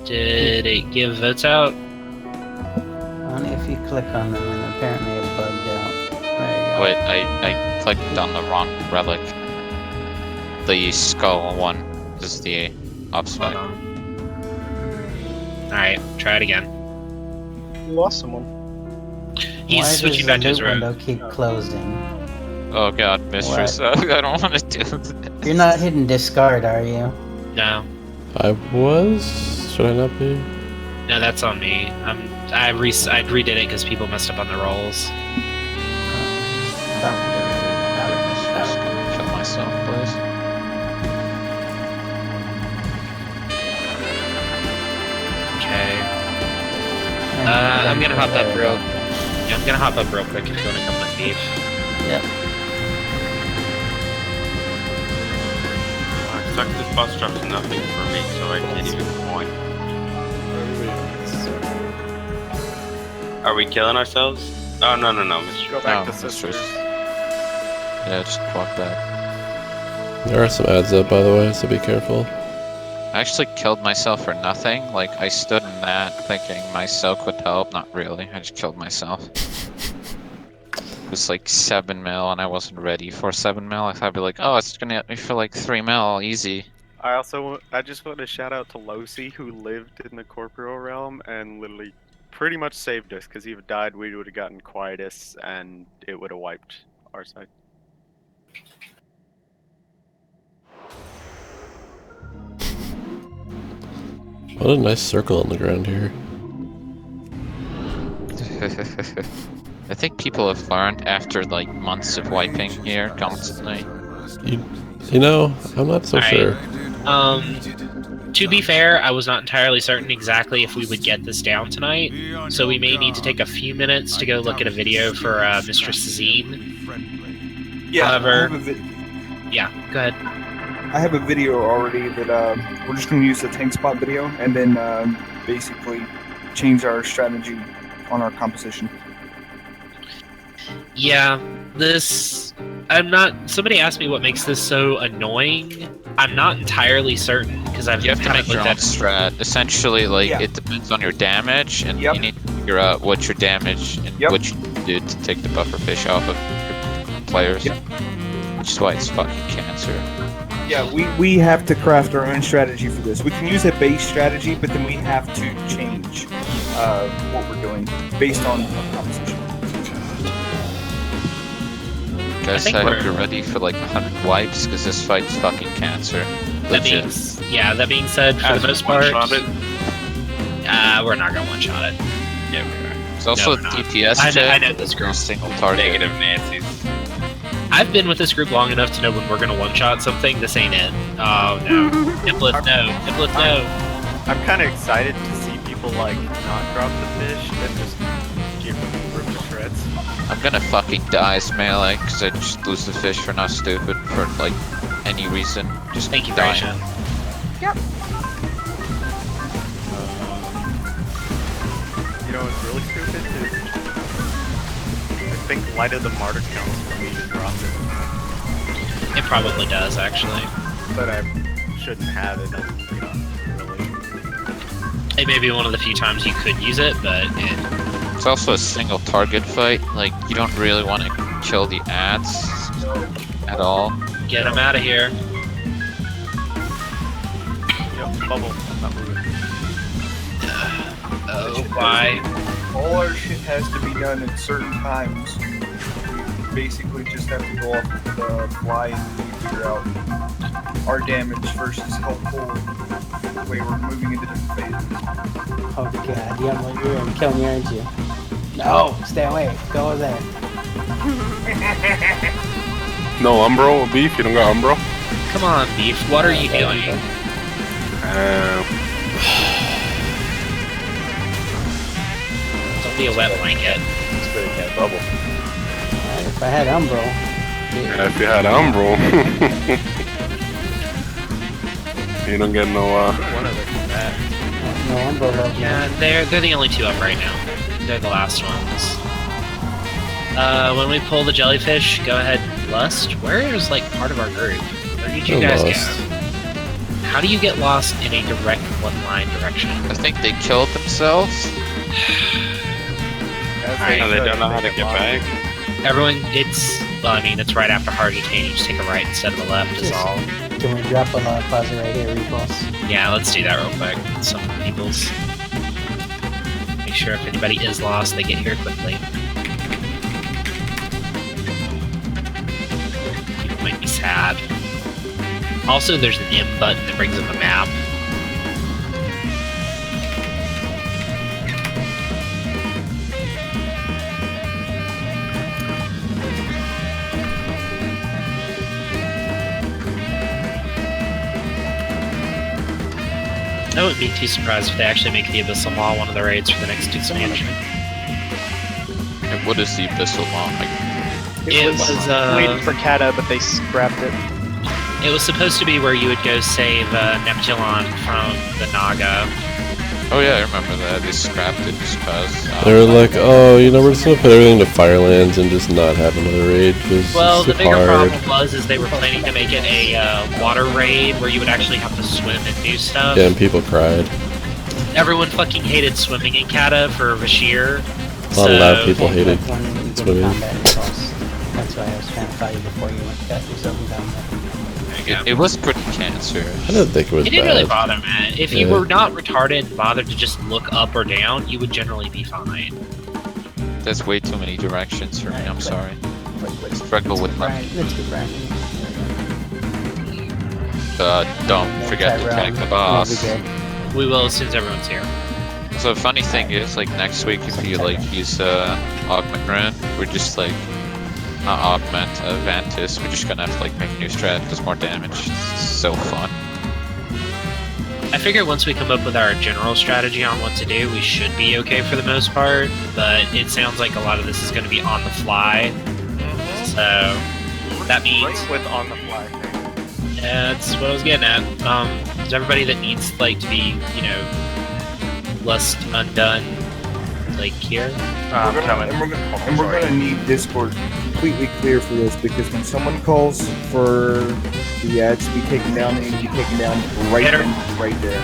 Did it give votes out? Only if you click on them, and apparently it bugged out. There you go. Wait, I clicked on the wrong relic. The skull one is the up spec. Alright, try it again. You lost someone. He's Why switching does back to the his loot room. window keep closing? Oh god, mistress. I don't want to do this. You're not hitting discard, are you? No. I was? Should I not be? No, that's on me. I redid it because people messed up on the rolls. Kill myself, please. Okay. I'm gonna hop up real. Yeah, I'm gonna hop up real quick if you wanna come with Beef. Yep. Suck, this boss drops nothing for me, so I can't even point. Are we killing ourselves? Oh, no, Mr. Go back No, to sisters. Yeah, just walk back. There are some ads up, by the way, so be careful. I actually killed myself for nothing. Like, I stood in that thinking my soak would help. Not really. I just killed myself. It was like 7 mil, and I wasn't ready for 7 mil. I thought I'd be like, oh, it's gonna hit me for like 3 mil, easy. I just want to shout out to Losi, who lived in the corporeal realm and literally pretty much saved us, because if he died, we would have gotten Quietus, and it would have wiped our side. What a nice circle on the ground here. I think people have learned after like months of wiping here constantly. You know, I'm not so sure. To be fair, I was not entirely certain exactly if we would get this down tonight, so we may need to take a few minutes to go look at a video for Mistress Zine. Yeah, However, yeah, go ahead. I have a video already that we're just going to use the tank spot video and then basically change our strategy on our composition. Yeah, this... Somebody asked me what makes this so annoying. I'm not entirely certain, because I've You have to kind make of your looked own at... strat. Essentially, like, it depends on your damage, and you need to figure out what your damage and what you do to take the buffer fish off of your players. Which is why it's fucking cancer. Yeah, we have to craft our own strategy for this. We can use a base strategy, but then we have to change what we're doing based on our composition. Guys, I hope you're ready for like 100 wipes, because this fight's fucking cancer. That being said, for the most part, we're not gonna one-shot it. Yeah, we are. It's also a DPS I know this group. Single target. Negative Nancy's. I've been with this group long enough to know when we're gonna one-shot something, this ain't it. Oh no. Niplith, no. Niplith, no. I'm kind of excited to see people like not drop the fish and just get ripped to shreds. I'm gonna fucking die as melee, because I just lose the fish for not stupid, for like any reason. Just thank you, dying. Yep. You know what's really stupid is I think Light of the Martyr counts for me to drop it. It probably does, actually. But I shouldn't have it, you know, really. It may be one of the few times you could use it, but It's also a single target fight, like, you don't really want to kill the ads at all. Get them out of here. Yep, bubble. Not moving. Oh, why? All our shit has to be done at certain times. We basically just have to go off the fly and figure out our damage versus how forward the way we're moving into different phases. Oh god, you're gonna kill me, aren't you? No, stay away. Go over there. No Umbro Beef? You don't got Umbro? Come on, Beef. What are you doing? Don't be a wet blanket. It's good it can't bubble. If I had Umbro. Yeah, if you had Umbro. You don't get no One of them No Umbro love. Yeah, they're the only two up right now. They're the last ones. When we pull the jellyfish, go ahead, Lust. Where is like part of our group? Where did you guys go? How do you get lost in a direct one-line direction? I think they killed themselves. They don't know how to get back. Everyone, well, I mean, it's right after hard detain. You just take a right instead of a left is all. Can we drop a plaza right here, repulse? Yeah, let's do that real quick. Some people's. Make sure if anybody is lost, they get here quickly. People might be sad. Also, there's an M button that brings up a map. I wouldn't be too surprised if they actually make the Abyssal Maw one of the raids for the next expansion. Like, what is the Abyssal Maw? Like, It was waiting for Kata, but they scrapped it. It was supposed to be where you would go save Neptulon from the Naga. oh yeah, I remember that. They scrapped it just because. They were like, oh, you know, we're just gonna put everything to Firelands and just not have another raid because Well, it's the too bigger hard. problem was they were planning to make it a water raid where you would actually have to swim and do stuff. Yeah, and people cried. Everyone fucking hated swimming in Kata for Vashir. A lot of loud people hated When you get swimming. combat cross. That's why I was trying to fight you before you went got yourself down there. It was pretty cancerous. I didn't think it was It didn't bad. really bother, man. If you Yeah. were not retarded and bothered to just look up or down, you would generally be fine. There's way too many directions for me. I'm sorry. Struggle with Right, them. let's get right. Don't forget to tag the boss. We will as soon as everyone's here. So the funny thing is, like next week, if you like use Augment Rune, we're just like not Augment, Vantis. We're just gonna have to like make a new strat, does more damage. It's so fun. I figure once we come up with our general strategy on what to do, we should be okay for the most part. But it sounds like a lot of this is going to be on the fly. So that means With on the fly thing. that's what I was getting at. Is everybody that needs like to be, you know, Lust Undone, like here? I'm coming. And we're gonna need Discord completely clear for this because when someone calls for the ads to be taken down, they need to be taken down right Hit her. then, right there.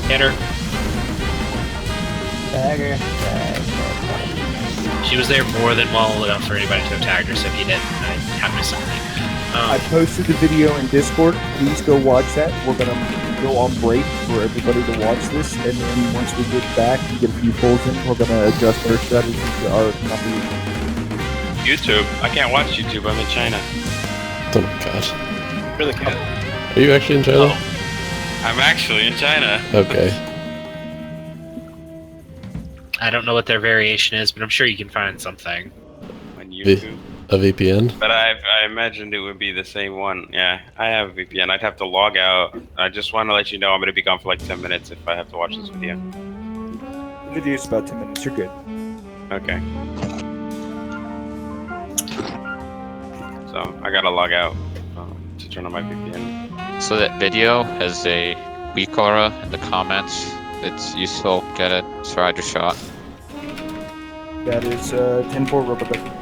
Hit her. Dagger. She was there more than well enough for anybody to have tagged her, so if you didn't, I have missed something. I posted the video in Discord. Please go watch that. We're gonna go on break for everybody to watch this, and then once we get back and get a few pulls in, we're gonna adjust our strategy to our numbers. YouTube. I can't watch YouTube. I'm in China. Oh my gosh. Really can't. Are you actually in China? I'm actually in China. Okay. I don't know what their variation is, but I'm sure you can find something. On YouTube. A VPN? But I imagined it would be the same one. Yeah, I have a VPN. I'd have to log out. I just want to let you know I'm going to be gone for like 10 minutes if I have to watch this video. The video's about 10 minutes. You're good. Okay. So I gotta log out to turn on my VPN. So that video has a weak aura in the comments. It's useful. Get it. It's Rider Shot. That is 10-4 rubber duck.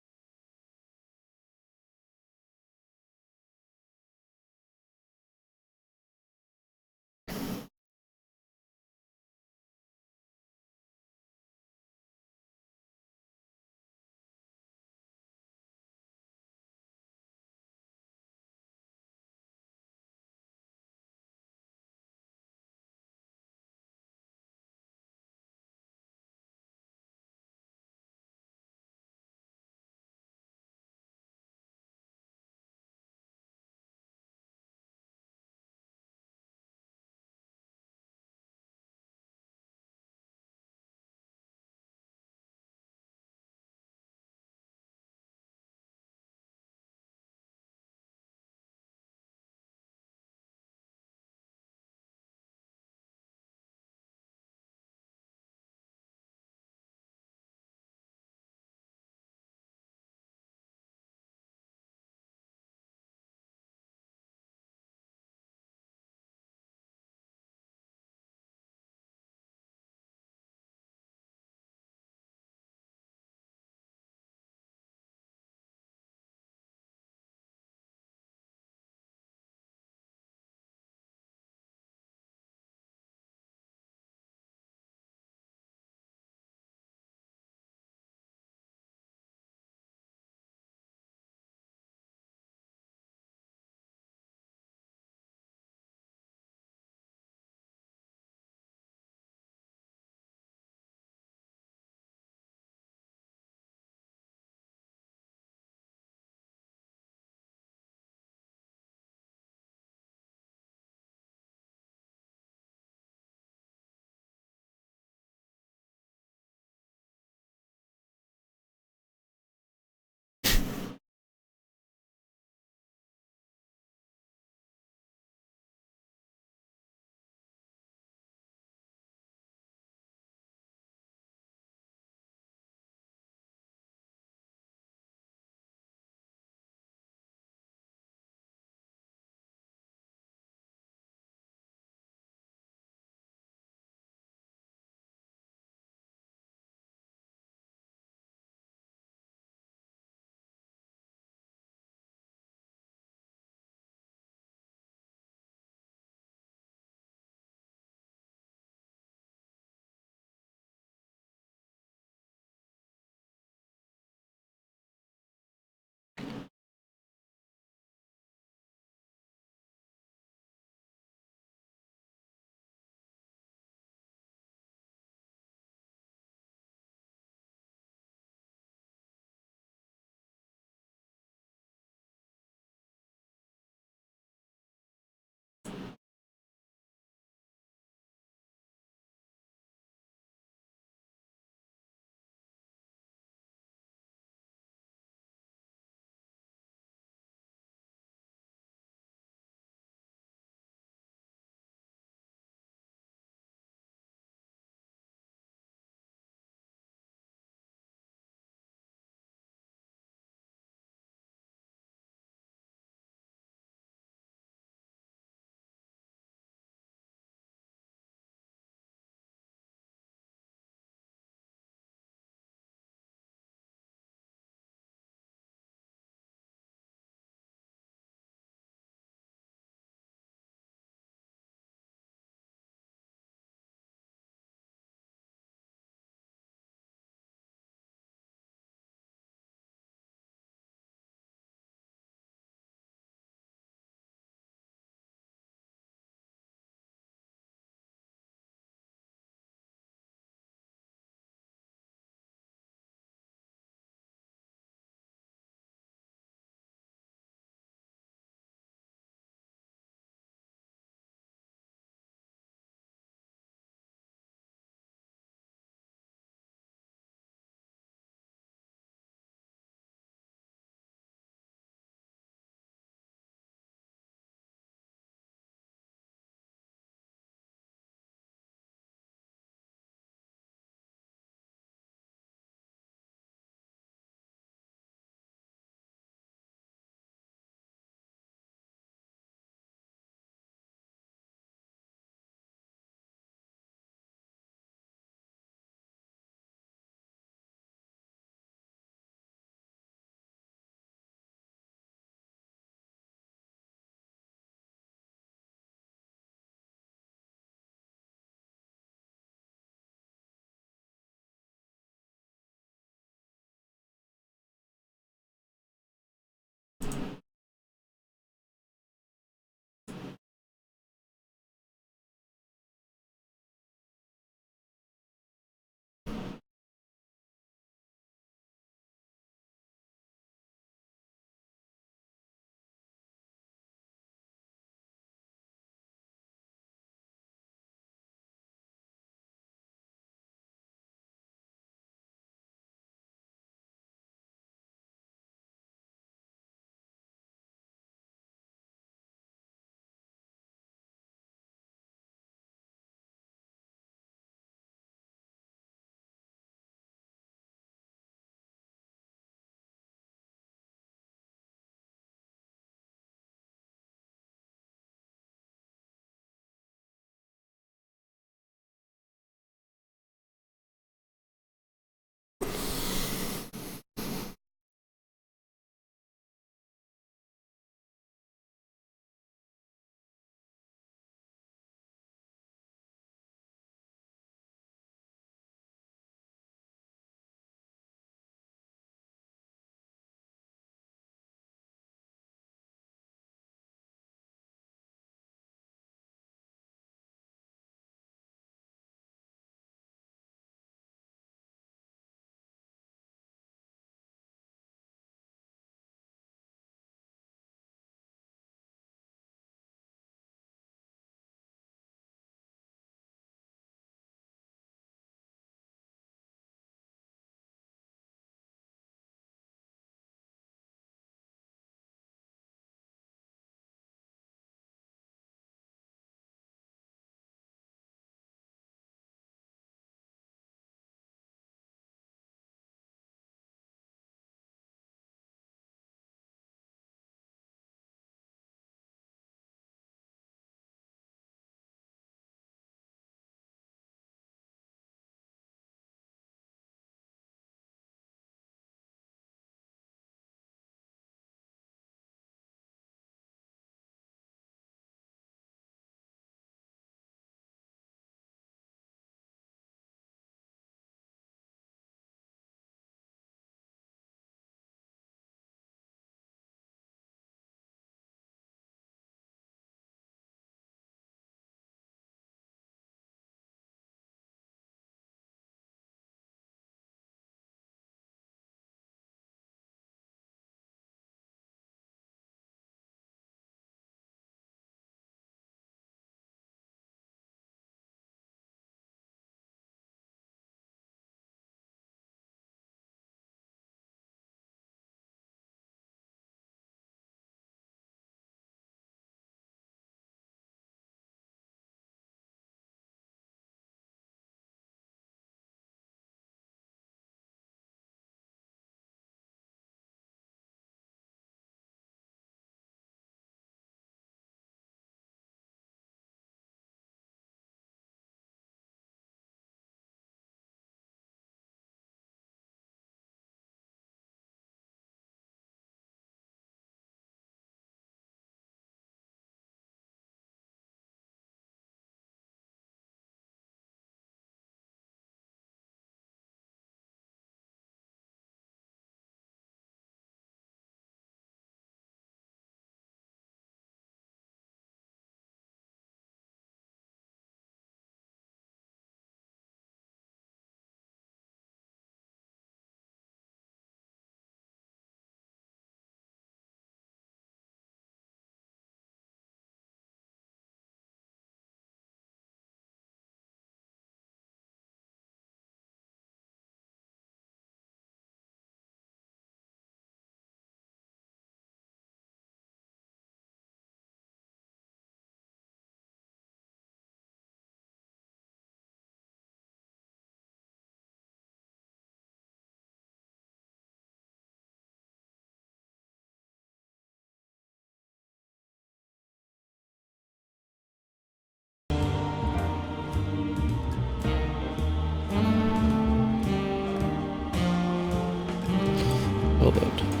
Well done.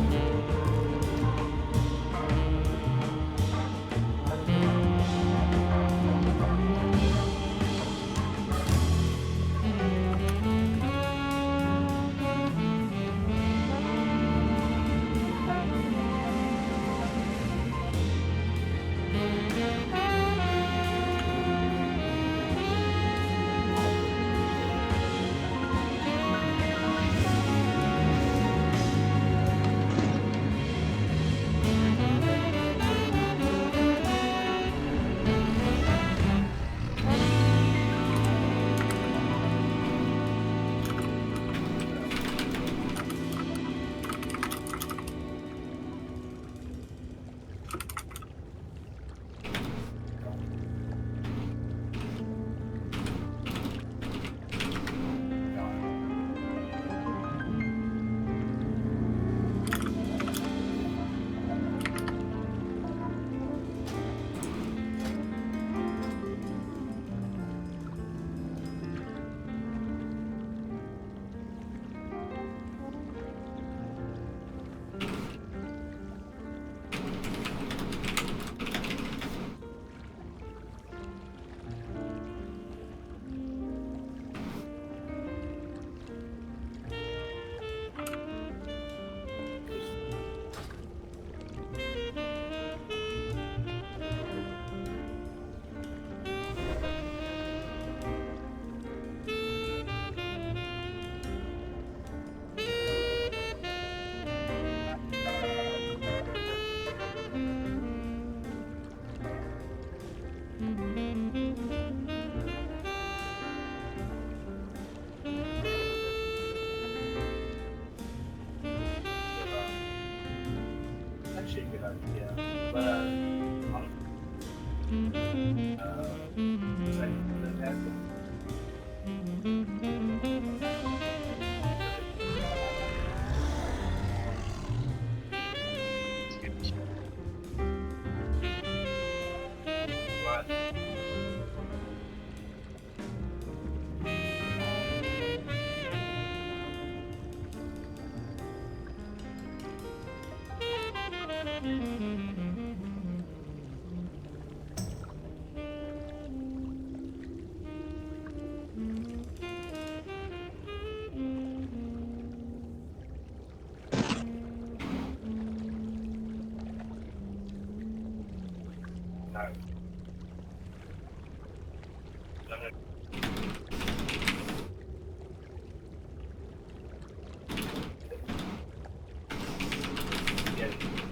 Actually, a good idea. But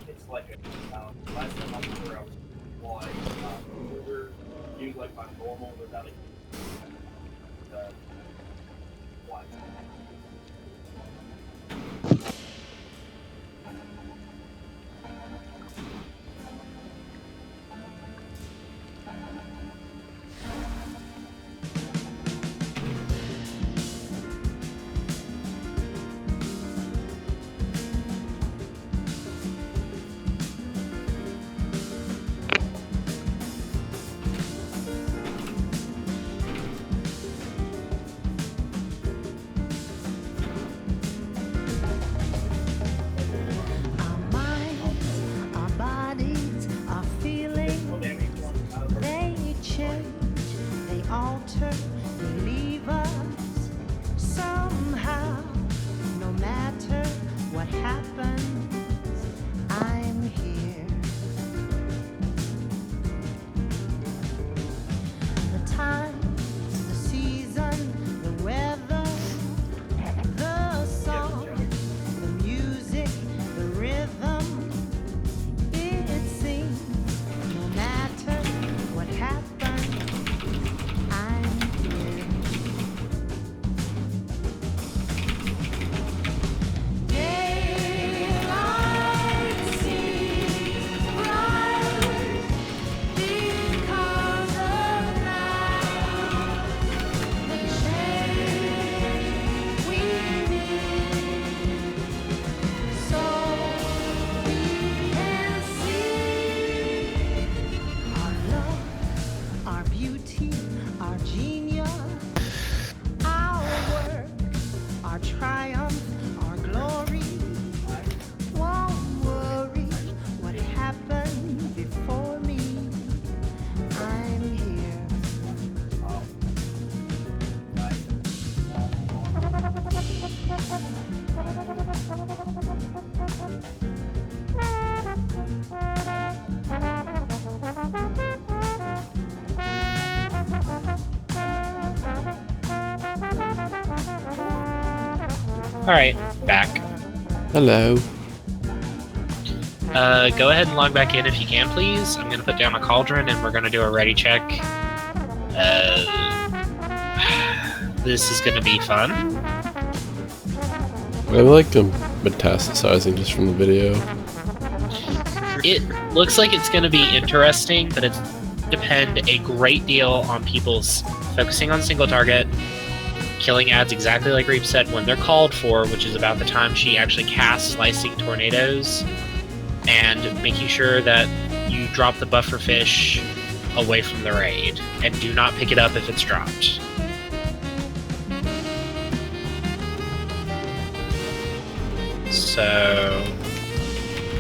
it's like a Alright, back. Hello. Go ahead and log back in if you can, please. I'm gonna put down a cauldron and we're gonna do a ready check. This is gonna be fun. I like them metastasizing just from the video. It looks like it's gonna be interesting, but it's depend a great deal on people's focusing on single target, killing ads exactly like Reap said when they're called for, which is about the time she actually casts Slicing Tornadoes, and making sure that you drop the buffer fish away from the raid, and do not pick it up if it's dropped. So,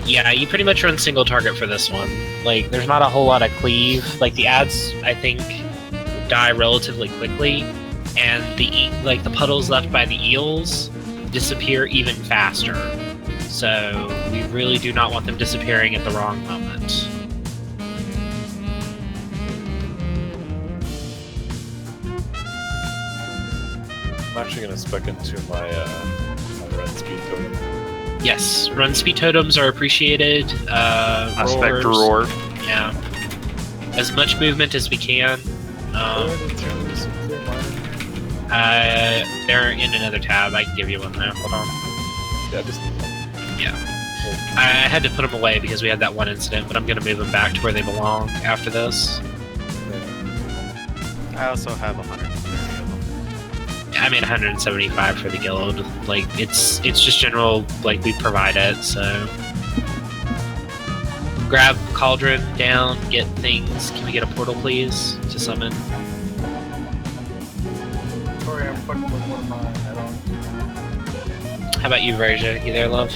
yeah, you pretty much run single target for this one. Like, there's not a whole lot of cleave. Like, the ads, I think, die relatively quickly, and the puddles left by the eels disappear even faster. So, we really do not want them disappearing at the wrong moment. I'm actually going to spec into my run speed totem. Yes, run speed totems are appreciated. I spec to roar. Yeah. As much movement as we can. They're in another tab. I can give you one now. Hold on. Yeah. I had to put them away because we had that one incident, but I'm going to move them back to where they belong after this. I also have 130 of them. I made 175 for the guild. Like, it's just general, like, we provide it, so... Grab Cauldron down, get things. Can we get a portal, please, to summon? Sorry, I'm fucking with one of mine. I don't. How about you, Verja? You there, love?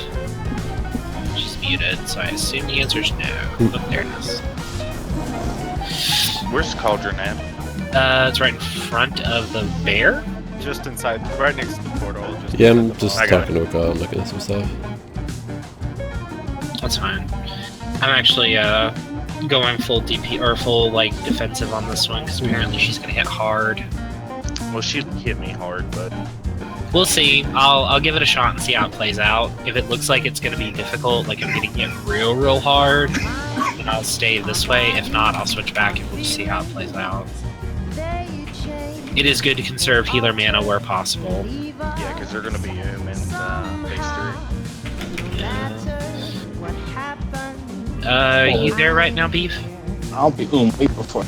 She's muted, so I assume the answer's no. Oh, there it is. Where's Cauldron at? It's right in front of the bear? Just inside, right next to the portal. Just Yeah, I'm just talking to a guy. I'm looking at some stuff. That's fine. I'm actually going full DP or full like defensive on this one because apparently she's gonna hit hard. Well, she hit me hard, but we'll see. I'll give it a shot and see how it plays out. If it looks like it's gonna be difficult, like I'm getting hit real hard, then I'll stay this way. If not, I'll switch back and we'll just see how it plays out. It is good to conserve healer mana where possible. Yeah, because they're gonna be in phase 3. You there right now, Beef? I'll be way before.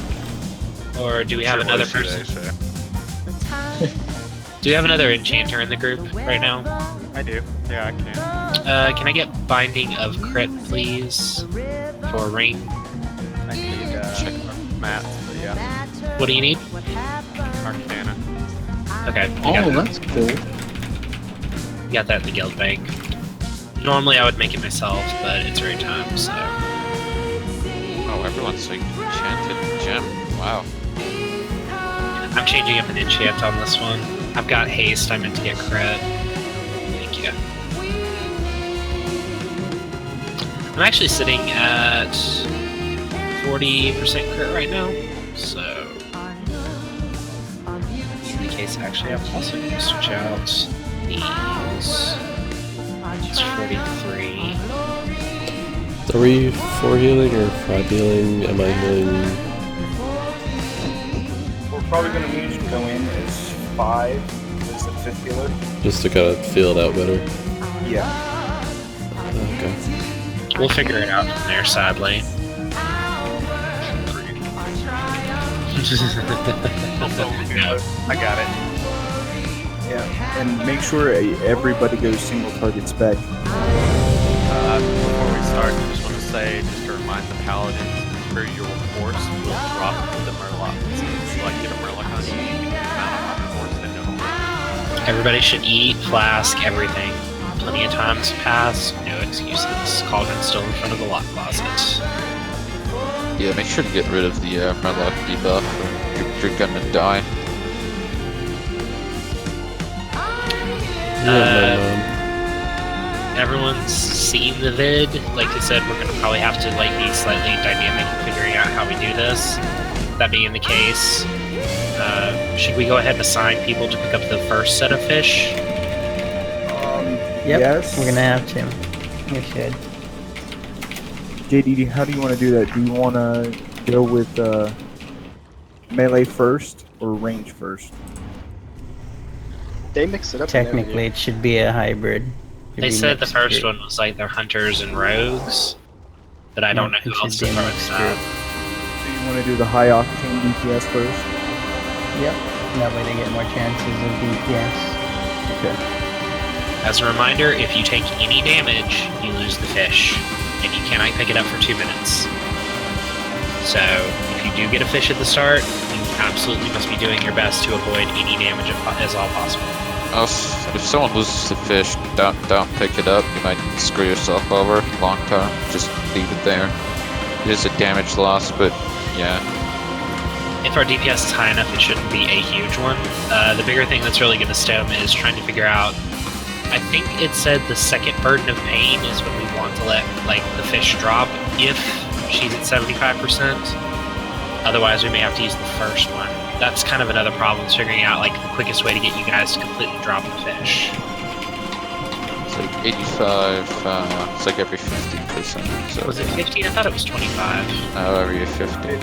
Or do we have another person? Do we have another enchanter in the group right now? I do. Yeah, I can. Can I get Binding of Crit, please? For ring? I need check mats, but yeah. What do you need? Arcana. Okay. Oh, that's cool. You got that in the guild bank. Normally I would make it myself, but it's raid time, so... Oh, everyone's like enchanted gem. Wow. I'm changing up an enchant on this one. I've got haste, I meant to get crit. Thank you. I'm actually sitting at 40% crit right now, so... In the case, actually, I'm also going to switch out these. It's 43. Are we 4 healing or 5 healing? Am I healing? We're probably going to need you to go in as 5 as the 5th healer. Just to kind of feel it out better. Yeah. Okay. We'll figure it out from there, sadly. I got it. Yeah, and make sure everybody goes single target spec. Before we start, I just want to say, just to remind the paladins, for your force will drop the Murloc. So it's like get a Murloc on you, you can get them out of force that no more. Everybody should eat, flask, everything. Plenty of times pass, no excuses. Cauldron's still in front of the lock closet. Yeah, make sure to get rid of the Murloc debuff or you're gonna die. Everyone's seen the vid. Like I said, we're gonna probably have to like be slightly dynamic in figuring out how we do this. That being the case, should we go ahead and assign people to pick up the first set of fish? Yep, Yes. we're gonna have to. We should. JD, how do you want to do that? Do you want to go with melee first or range first? They mix it up. Technically, it should be a hybrid. They said the first one was like they're hunters and rogues, but I don't know who else to throw in that. So you want to do the high octane DPS first? Yep. That way they get more chances of DPS. Okay. As a reminder, if you take any damage, you lose the fish, and you cannot pick it up for 2 minutes. So, if you do get a fish at the start, you absolutely must be doing your best to avoid any damage as all possible. If someone loses the fish, don't pick it up. You might screw yourself over long term. Just leave it there. It is a damage loss, but yeah. If our DPS is high enough, it shouldn't be a huge one. The bigger thing that's really going to stem is trying to figure out. I think it said the second burden of pain is when we want to let the fish drop if she's at 75%. Otherwise, we may have to use the first one. That's kind of another problem, is figuring out the quickest way to get you guys to completely drop the fish. It's like 85, it's like every 15%. So Was it 15? I thought it was 25. No, every 50.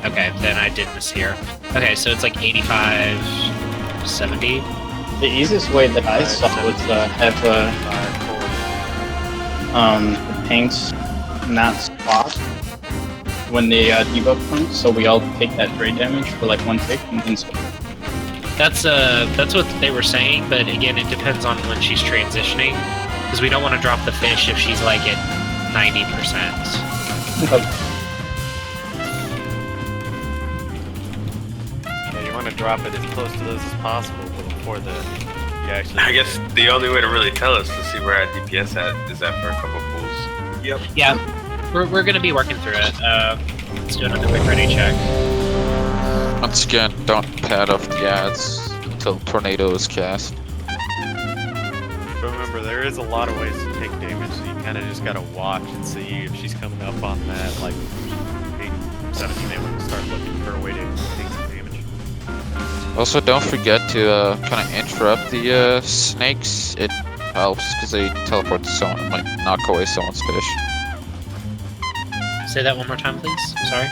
Okay, then I did mishear. Okay, so it's like 85, 70. The easiest way that I saw was have the tanks not spot when they debuff point, so we all take that trade damage for one tick and then swap. That's what they were saying, but again, it depends on when she's transitioning, because we don't want to drop the fish if she's at 90%. Yeah, you want to drop it as close to those as possible before you actually. I guess the only way to really tell us to see where our DPS is at for a couple pools. Yep. Yeah, we're gonna be working through it. Let's do another quick ready check. Once again, don't pad off the ads until Tornado is cast. But remember, there is a lot of ways to take damage, so you kind of just gotta watch and see if she's coming up on that 17. You may want to start looking for a way to take some damage. Also, don't forget to kind of interrupt the snakes. It helps because they teleport to someone, might knock away someone's fish. Say that one more time, please. Sorry.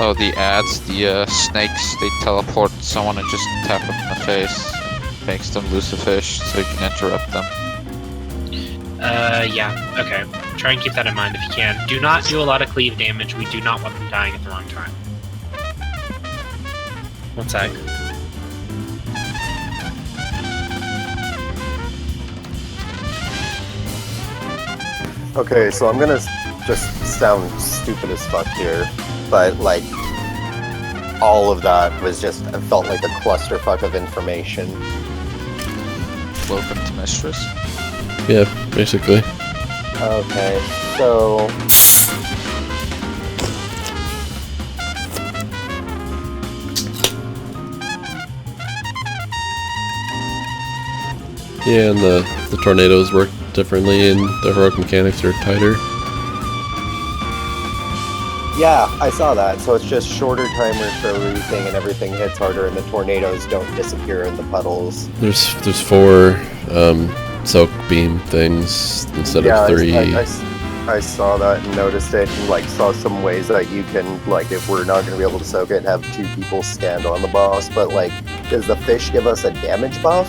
Oh, the ads, the snakes, they teleport someone and just tap them in the face. Makes them lose the fish, so you can interrupt them. Yeah, okay. Try and keep that in mind if you can. Do not do a lot of cleave damage. We do not want them dying at the wrong time. One sec. Okay, so I'm gonna just sound stupid as fuck here, but all of that was just, it felt like a clusterfuck of information. Welcome to Mistress. Yeah, basically. Okay, so... Yeah, and the tornadoes work differently and the heroic mechanics are tighter. Yeah, I saw that. So it's just shorter timers for everything, and everything hits harder, and the tornadoes don't disappear in the puddles. There's 4 soak beam things instead of 3. I saw that and noticed it, and saw some ways that you can, if we're not going to be able to soak it, have 2 people stand on the boss. But does the fish give us a damage buff?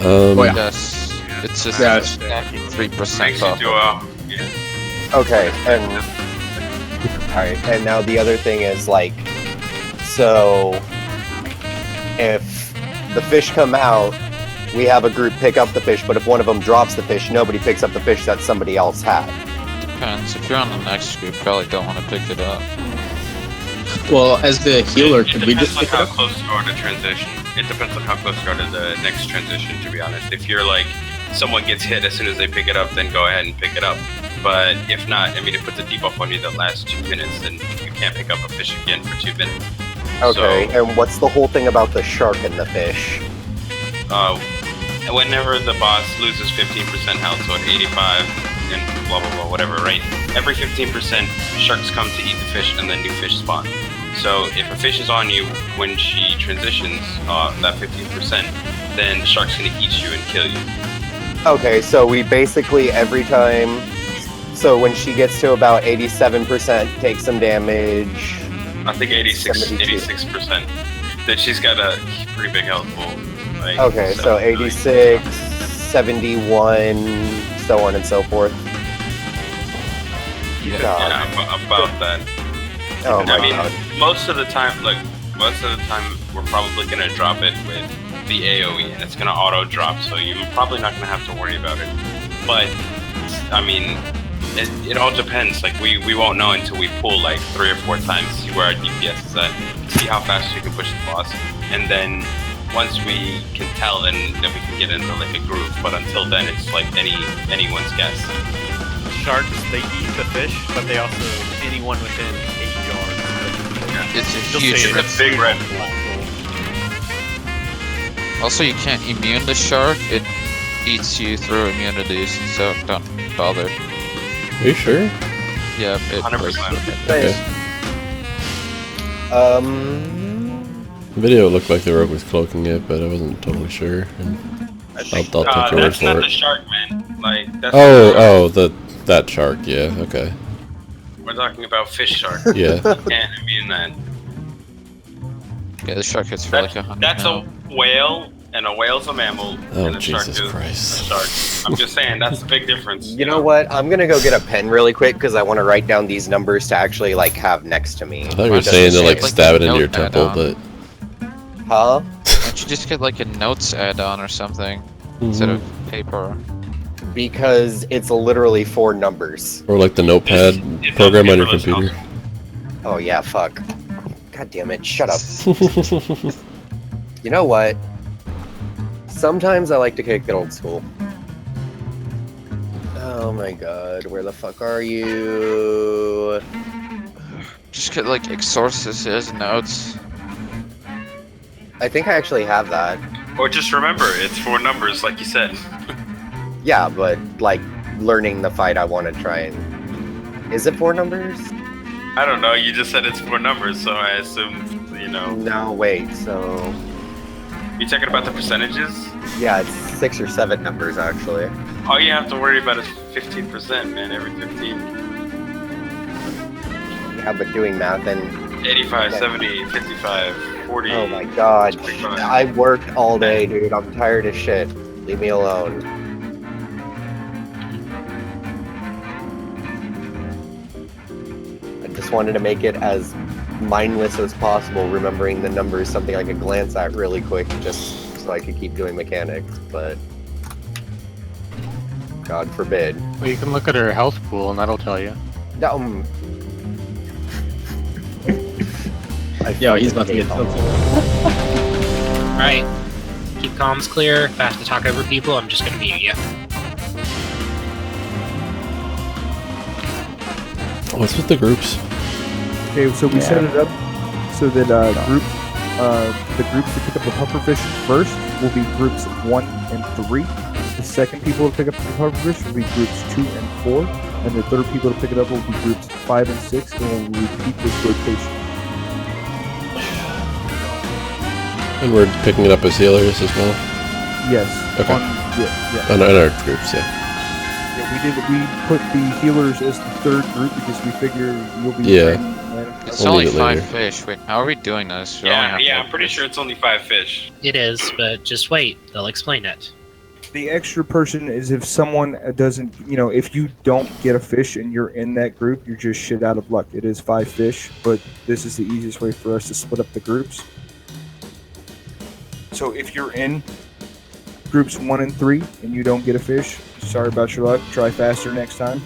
Yes. It's just 3% off. Okay, and alright, and now the other thing is so if the fish come out, we have a group pick up the fish, but if one of them drops the fish, nobody picks up the fish that somebody else had. Depends. If you're on the next group, probably don't want to pick it up. Well, as the healer, could we just pick it how up? close you are to transition. It depends on how close you are to the next transition, to be honest. If you're someone gets hit as soon as they pick it up, then go ahead and pick it up. But if not, it puts a debuff on you that lasts 2 minutes, then you can't pick up a fish again for 2 minutes. Okay, and what's the whole thing about the shark and the fish? Whenever the boss loses 15% health, so at 85 and blah blah blah, whatever, right? Every 15%, sharks come to eat the fish and then new fish spawn. So if a fish is on you when she transitions, that 15%, then the shark's gonna eat you and kill you. Okay, so we basically every time. So when she gets to about 87%, take some damage. I think 86%. That she's got a pretty big health pool. Like, Okay, so 86, 71, so on and so forth. Yeah, about that. Oh my I mean, god. most of the time we're probably gonna drop it with the AOE, and it's gonna auto drop, so you're probably not gonna have to worry about it. But I mean, it all depends. Like we won't know until we pull like 3 or 4 times, see where our DPS is at, see how fast we can push the boss, and then once we can tell, then we can get into like a groove. But until then, it's like anyone's guess. Sharks, they eat the fish, but they also anyone within 8 yards. It's a You'll huge see it. It's a big red pool. Also, you can't immune the shark. It eats you through immunities, so don't bother. Are you sure? Yeah, it 100%. Okay. Video looked like the rogue was cloaking it, but I wasn't totally sure. And I'll take your word That's for not it. the shark, man. Like that's that shark. Yeah. Okay. we're talking about fish shark. Yeah. You can't immune that. Yeah, the shark hits for like 100 That's now. a whale, and a whale's a mammal, Oh, and a shark Jesus is Christ. a shark. I'm just saying, that's the big difference. You know what? I'm gonna go get a pen really quick because I want to write down these numbers to actually like have next to me. I thought you were saying to like stab it into your temple, but Huh? Why don't you just get like a notes add-on or something instead of paper? Because it's literally 4 numbers. or like the notepad program on your computer. Oh yeah, fuck. God damn it! Shut up. You know what? Sometimes I like to kick it old school. Oh my god, where the fuck are you? Just get like exorcist notes. I think I actually have that. Or just remember, it's 4 numbers, like you said. Yeah, but like learning the fight, I want to try and. Is it 4 numbers? I don't know, you just said it's 4 numbers, so I assumed, you know. No, wait, so. You talking about the percentages? Yeah, it's 6 or 7 numbers actually. All you have to worry about is 15%, man, every 15. Yeah, but doing math and. 85, 70, 55, 40. Oh my god. 25. I worked all day, dude. I'm tired as shit. Leave me alone. I just wanted to make it as mindless as possible, remembering the numbers, something I could glance at really quick just so I could keep doing mechanics, but God forbid. Well, you can look at her health pool and that'll tell you. Yo, he's about to get tilted. Alright. Keep comms clear. If I have to talk over people, I'm just gonna mute you. What's with the groups? Okay, so we set it up so that the groups that pick up the pufferfish first will be groups 1 and 3. The second people to pick up the pufferfish will be groups 2 and 4, and the third people to pick it up will be groups 5 and 6, and we'll repeat this rotation. And we're picking it up as healers as well? Yes. Okay. Yeah. In our groups, yeah. Yeah, we put the healers as the third group because we figure you'll be. Yeah. It's We'll only need it 5 later. fish. Wait, how are we doing this? We only Yeah, have yeah, 5 I'm pretty fish. sure it's only 5 fish. It is, but just wait. They'll explain it. The extra person is if someone doesn't, if you don't get a fish and you're in that group, you're just shit out of luck. It is 5 fish, but this is the easiest way for us to split up the groups. So if you're in groups 1 and 3 and you don't get a fish, sorry about your luck. Try faster next time.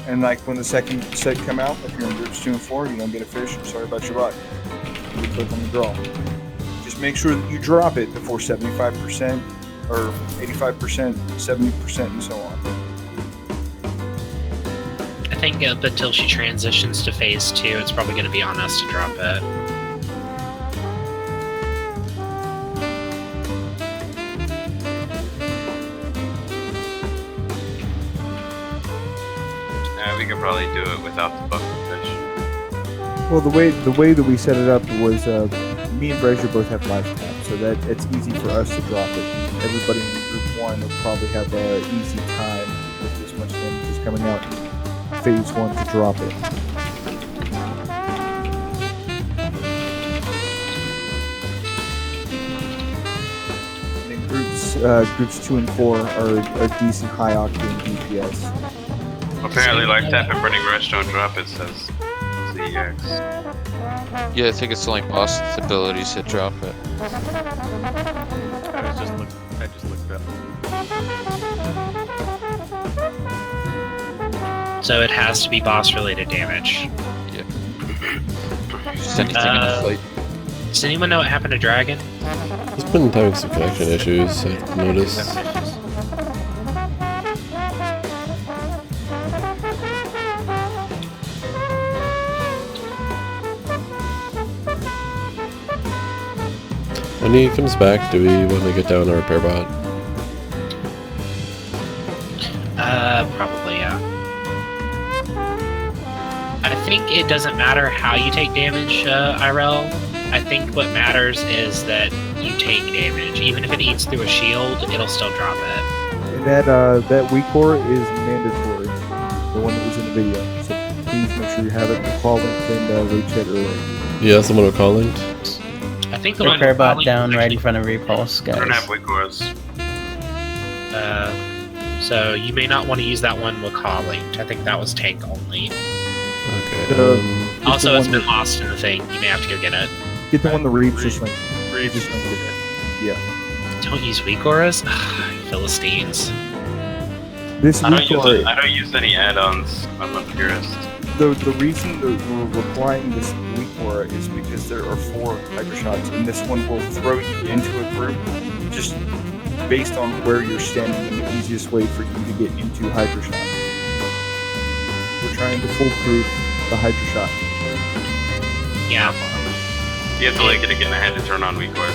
And like when the second set come out, if you're in groups 2 and 4, you don't get a fish, sorry about your luck. You click on the draw. Just make sure that you drop it before 75% or 85%, 70%, and so on. I think up until she transitions to phase 2, it's probably going to be on us to drop it. We could probably do it without the pufferfish. Well, the way that we set it up was me and Brazier both have life tabs. so that it's easy for us to drop it. Everybody in Group 1 will probably have an easy time with this much damage just coming out in Phase 1 to drop it. And then groups 2 and 4 are decent high octane DPS. Apparently, like Tap and Burning Rush don't drop, it says ZX. Yeah, I think it's only boss abilities that drop it. I just looked up. So it has to be boss-related damage. Yeah. Just anything in a fight. Does anyone know what happened to Dragon? He's been having some connection issues, I've noticed. When he comes back, do we want to get down a repair bot? Probably, yeah. I think it doesn't matter how you take damage, IRL. I think what matters is that you take damage. Even if it eats through a shield, it'll still drop it. And that weak core is mandatory, the one that was in the video. So please make sure you have it in the call link and Rage said earlier. Yeah, someone will call linked. I think the repair bot down right in front of Repulse, guys. I don't have weak cores. So you may not want to use that one with call linked. I think that was tank only. Okay. Also, it's been lost in the thing. You may have to go get it. Get the one the Reeves just linked. Yeah. Don't use weak auras? Philistines. This I weak aura, don't use any add-ons. I'm a purist. the reason that we're applying this weak aura is because there are 4 Hydra shots, and this one will throw you into a group just based on where you're standing and the easiest way for you to get into Hydra shot. We're trying to foolproof the Hydra shot. Yeah. You have to like it again. I had to turn on weak cores.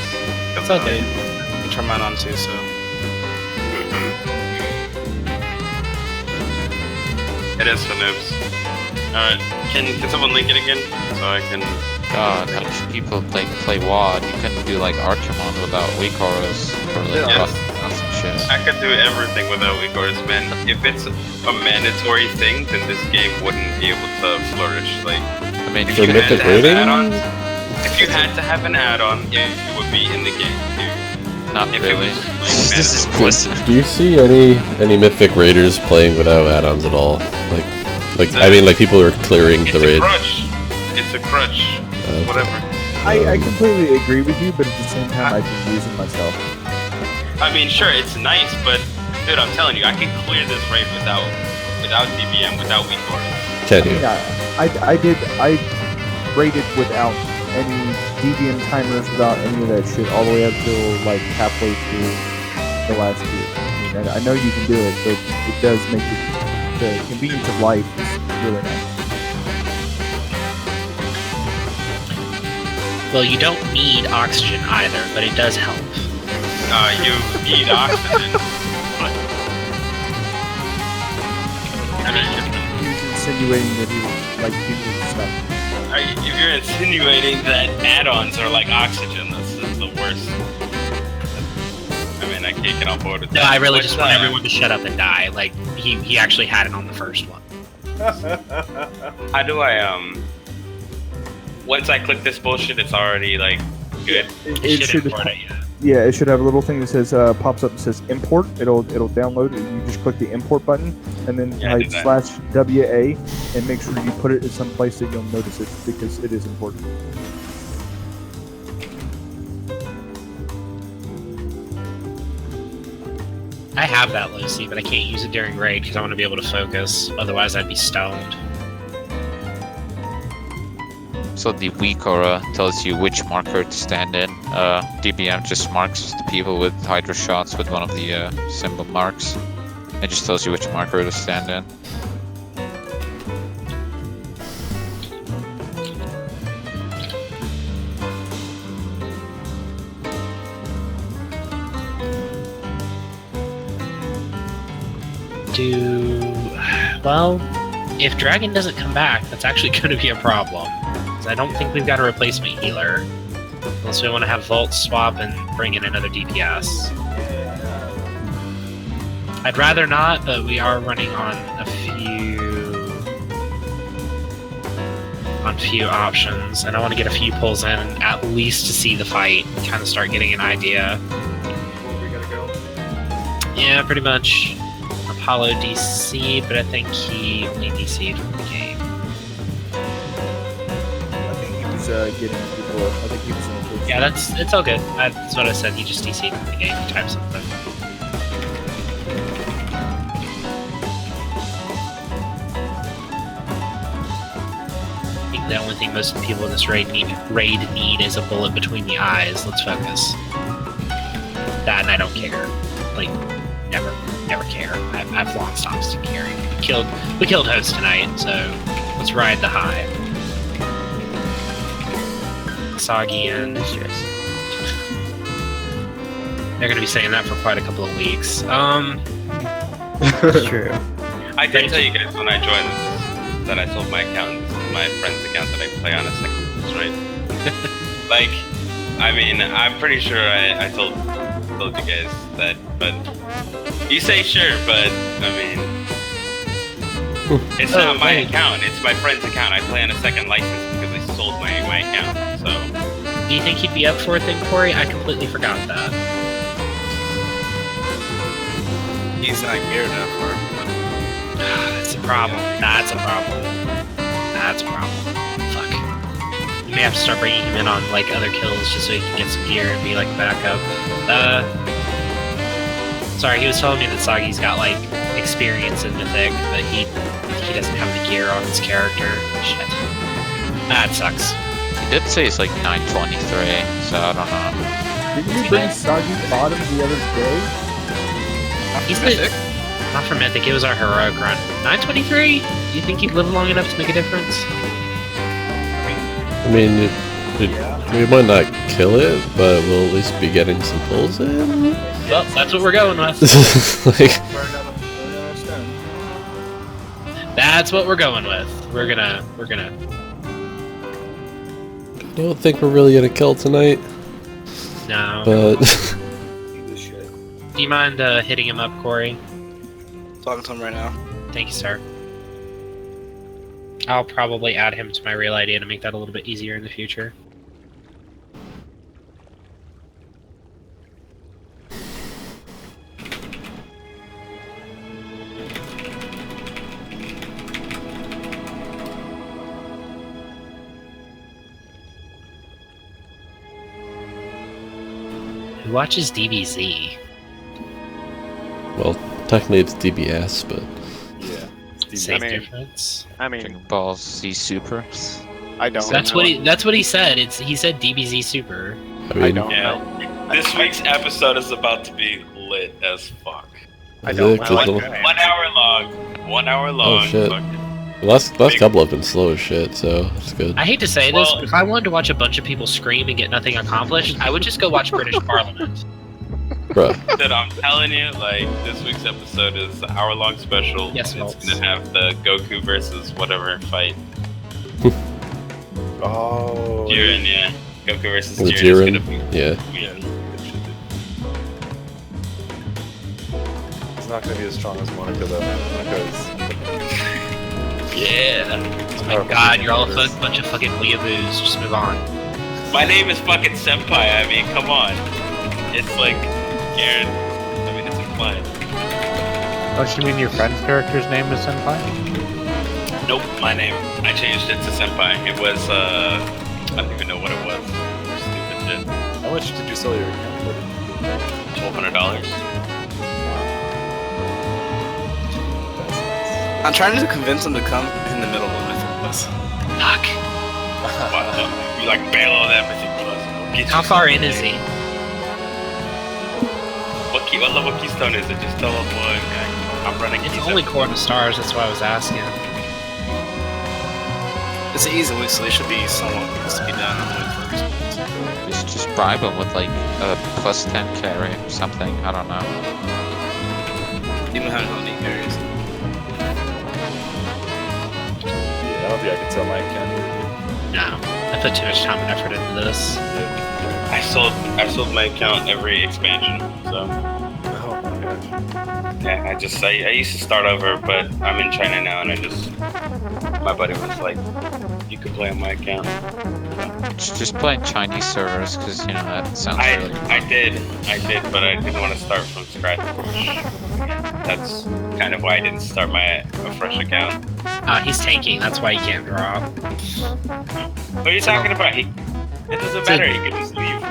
It's okay. I turn mine on too, so. It is for noobs. Can someone link it again so I can? God, how much people play WoD? You couldn't do like Archimon without weak auras or like Yes. Rust and shit. I could do everything without weak cores, man. If it's a mandatory thing, then this game wouldn't be able to flourish. Like, I mean, if For you had Mythic to have rating? add-ons, if you had to have an add-on, it would be in the game, dude. Not If really. it was, like, This is mandatory. bliss. Do you see any Mythic Raiders playing without add-ons at all? Like I mean, like people are clearing It's the a raid. crutch. It's a crutch. Whatever. I completely agree with you, but at the same time, I've been using myself. I mean, sure, it's nice, but dude, I'm telling you, I can clear this raid without DBM, without weak cores. Can you? I rated without any DBM timers, without any of that shit, all the way up till like halfway through the last year. I mean, I know you can do it, but it does make the convenience of life is really nice. Well, you don't need oxygen either, but it does help. You need oxygen. I mean, He's insinuating that he like people stuff. if you're insinuating that add-ons are like oxygen, this is the worst. I mean, I can't get on board with No, that. I really What's just want everyone to shut up and die. Like, he actually had it on the first one. How do I, once I click this bullshit, it's already, like, good. It should, yeah, it should have a little thing that says pops up and says import. It'll download it. You just click the import button and then Yeah, I type did that. /WA and make sure you put it in some place that you'll notice it because it is important. I have that Lucy, but I can't use it during raid because I want to be able to focus. Otherwise, I'd be stoned. So the weak aura tells you which marker to stand in. DBM just marks the people with Hydra shots with one of the symbol marks. It just tells you which marker to stand in. Well, if Dragon doesn't come back, that's actually going to be a problem. 'Cause I don't think we've got a replacement healer. Unless we want to have Volt swap and bring in another DPS. I'd rather not, but we are running on a few options, and I want to get a few pulls in at least to see the fight, kind of start getting an idea. Where we gotta go? Yeah, pretty much. Apollo DC'd, but I think he only DC'd from the game. I think he was getting people. I think he was in the Yeah, it's all good. That's what I said. He just DC'd from the game. Type something. I think the only thing most people in this raid need is a bullet between the eyes. Let's focus. That, and I don't care. Like, never care. I've long stopped caring. We killed Host tonight, so let's ride the high. Soggy and they're gonna be saying that for quite a couple of weeks. True. I did tell you guys when I joined that I sold my account. This is my friend's account that I play on a second, right? Like, I mean, I'm pretty sure I told you guys that, but you say sure, but I mean, it's not my account. It's my friend's account. I play on a second license because I sold my account. So, do you think he'd be up for it then, Corey? I completely forgot that. He's not geared enough for it. That's a problem. That's a problem. Fuck. You may have to start bringing him in on like other kills just so he can get some gear and be like backup. Sorry, he was telling me that Sagi's got like experience in Mythic, but he doesn't have the gear on his character. Shit. That sucks. He did say it's like 923, so I don't know. Didn't you bring Sagi bottom the other day? He's Mythic? Not for Mythic, it was our heroic run. 923? Do you think he'd live long enough to make a difference? I mean, we might not kill it, but we'll at least be getting some pulls in. Well, that's what we're going with. That's what we're going with. We're gonna. I don't think we're really gonna kill tonight. No. But. Do you mind hitting him up, Corey? Talking to him right now. Thank you, sir. I'll probably add him to my real ID to make that a little bit easier in the future. Who watches DBZ? Well, technically it's DBS, but yeah, same difference. I mean, Dragon Ball Z Super. I don't. That's what he said. He said DBZ Super. I don't know. This week's episode is about to be lit as fuck. I don't know. 1 hour long. 1 hour long. Oh shit. The last couple have been slow as shit, so it's good. I hate to say this, but if I wanted to watch a bunch of people scream and get nothing accomplished, I would just go watch British Parliament. Bruh. That I'm telling you, like, this week's episode is an hour-long special. Yes, and it's gonna have the Goku versus whatever fight. Oh. Jiren, yeah. Goku versus The Jiren is Jiren, gonna be. yeah. Good shit, dude. It's not gonna be as strong as Monica though. Monica's. Yeah. Oh my god, you're all a bunch of fucking weeaboos. Just move on. My name is fucking Senpai. I mean, come on. It's like Garen. I mean, it's implied. Oh, so you mean your friend's character's name is Senpai? Nope, my name. I changed it to Senpai. It was, I don't even know what it was. Stupid shit. How much did you sell your account for? $1,200. I'm trying to convince him to come in the middle of Mythic Plus. Fuck. You like bail on that Mythic Plus. How far in is he? What level keystone is it? Just tell him what. I'm running. It's only Court of Stars, that's why I was asking. It's easy, so it should be somewhat easy to be done. I'm waiting for a response. Just bribe him with like a plus 10 carry or something. I don't know. You don't have no need carries. Yeah, I don't think I can sell my account. No, I put too much time and effort into this. Yeah. I sold my account every expansion, so. Oh my gosh. Yeah, I used to start over, but I'm in China now, and my buddy was like, you could play on my account. Just playing Chinese servers, because, you know, that sounds really fun. I did, but I didn't want to start from scratch. That's kind of why I didn't start a fresh account. He's tanking, that's why he can't drop. What are you talking about? It doesn't matter, he can just leave.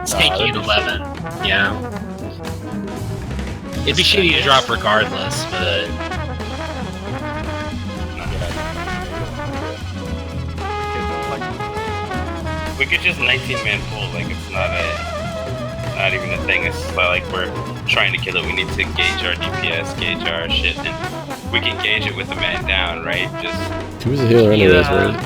It's tanking at 11, yeah. It'd be shitty to drop regardless, but... We could just 19-man pull, like it's not even a thing. It's not like we're trying to kill it. We need to gauge our DPS, gauge our shit, and we can gauge it with the man down, right? Just He was a healer anyways, right?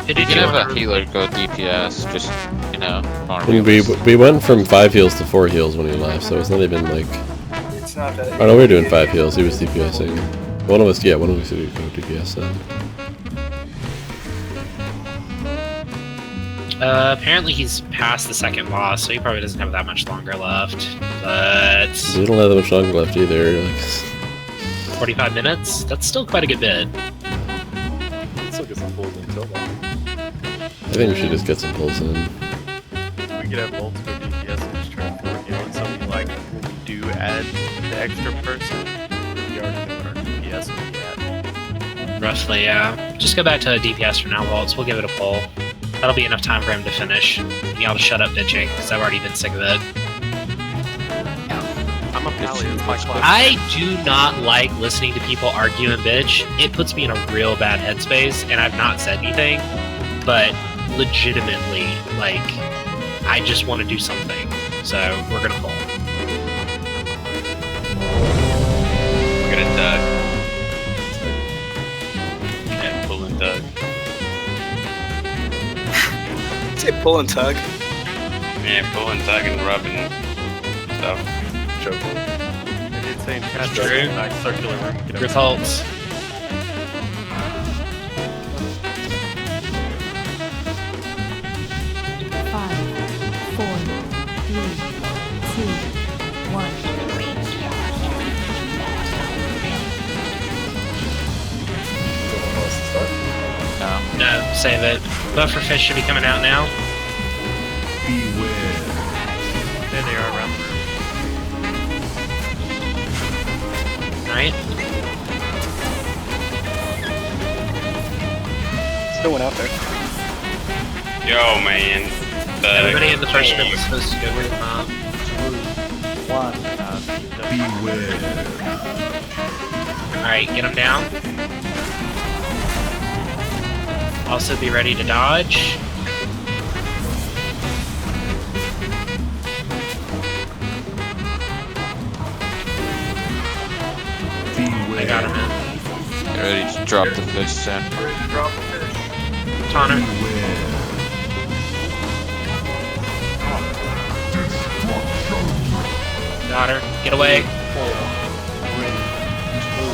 You can have a healer go DPS, just, you know, And we went from 5 heals to 4 heals when he left, so it's not even like... It's not that. Oh no, we were doing 5 heals, he was DPSing. One of us would go DPS then. Apparently he's past the second boss, so he probably doesn't have that much longer left. But... We don't have that much longer left either. Like... 45 minutes? That's still quite a good bit. Let's still get some pulls until then. I think we should just get some pulls in. We could have multiple DPS in each turn for you, and something like when we do add the extra person, we already know what our DPS will be at. Roughly, yeah. Just go back to DPS for now, Waltz. We'll give it a pull. That'll be enough time for him to finish. And y'all to shut up bitching, because I've already been sick of it. I'm a pally, it's my class. I do not like listening to people argue and bitch. It puts me in a real bad headspace, and I've not said anything, but legitimately, like, I just want to do something. So, we're gonna pull. we're gonna Doug. Yeah, pull and Doug. Say pull and tug. Yeah, pull and tug and rub and stuff. Choke. I did say in cast True. a nice circular room. Get up. Results. Five, 4, 3, 2, 1. No, save it. Buffer fish should be coming out now. There they are around the room. Right? Still went out there. Yo, man. Everybody in the first group was supposed to go with Alright, get him down. Also be ready to dodge. I got him in. Get ready to drop the fish soon. Drop a fish. Tonner. Got her. Get away. 4, 3, 2,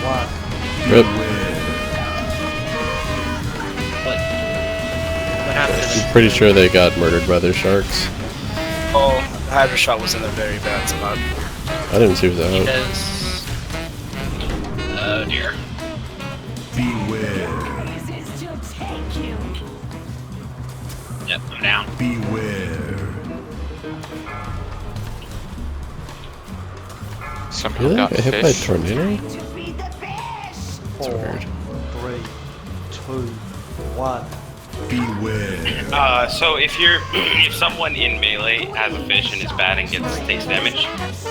1. Rip. What happened? I'm pretty sure they got murdered by their sharks. Oh, the Hydra shot was in a very bad spot. I didn't see that. Because... Oh dear. Yep, I'm down. Somehow Really? got Got hit by a fish. tornado? 4, 3, 2, 1. So if someone in melee has a fish and is bad and takes damage,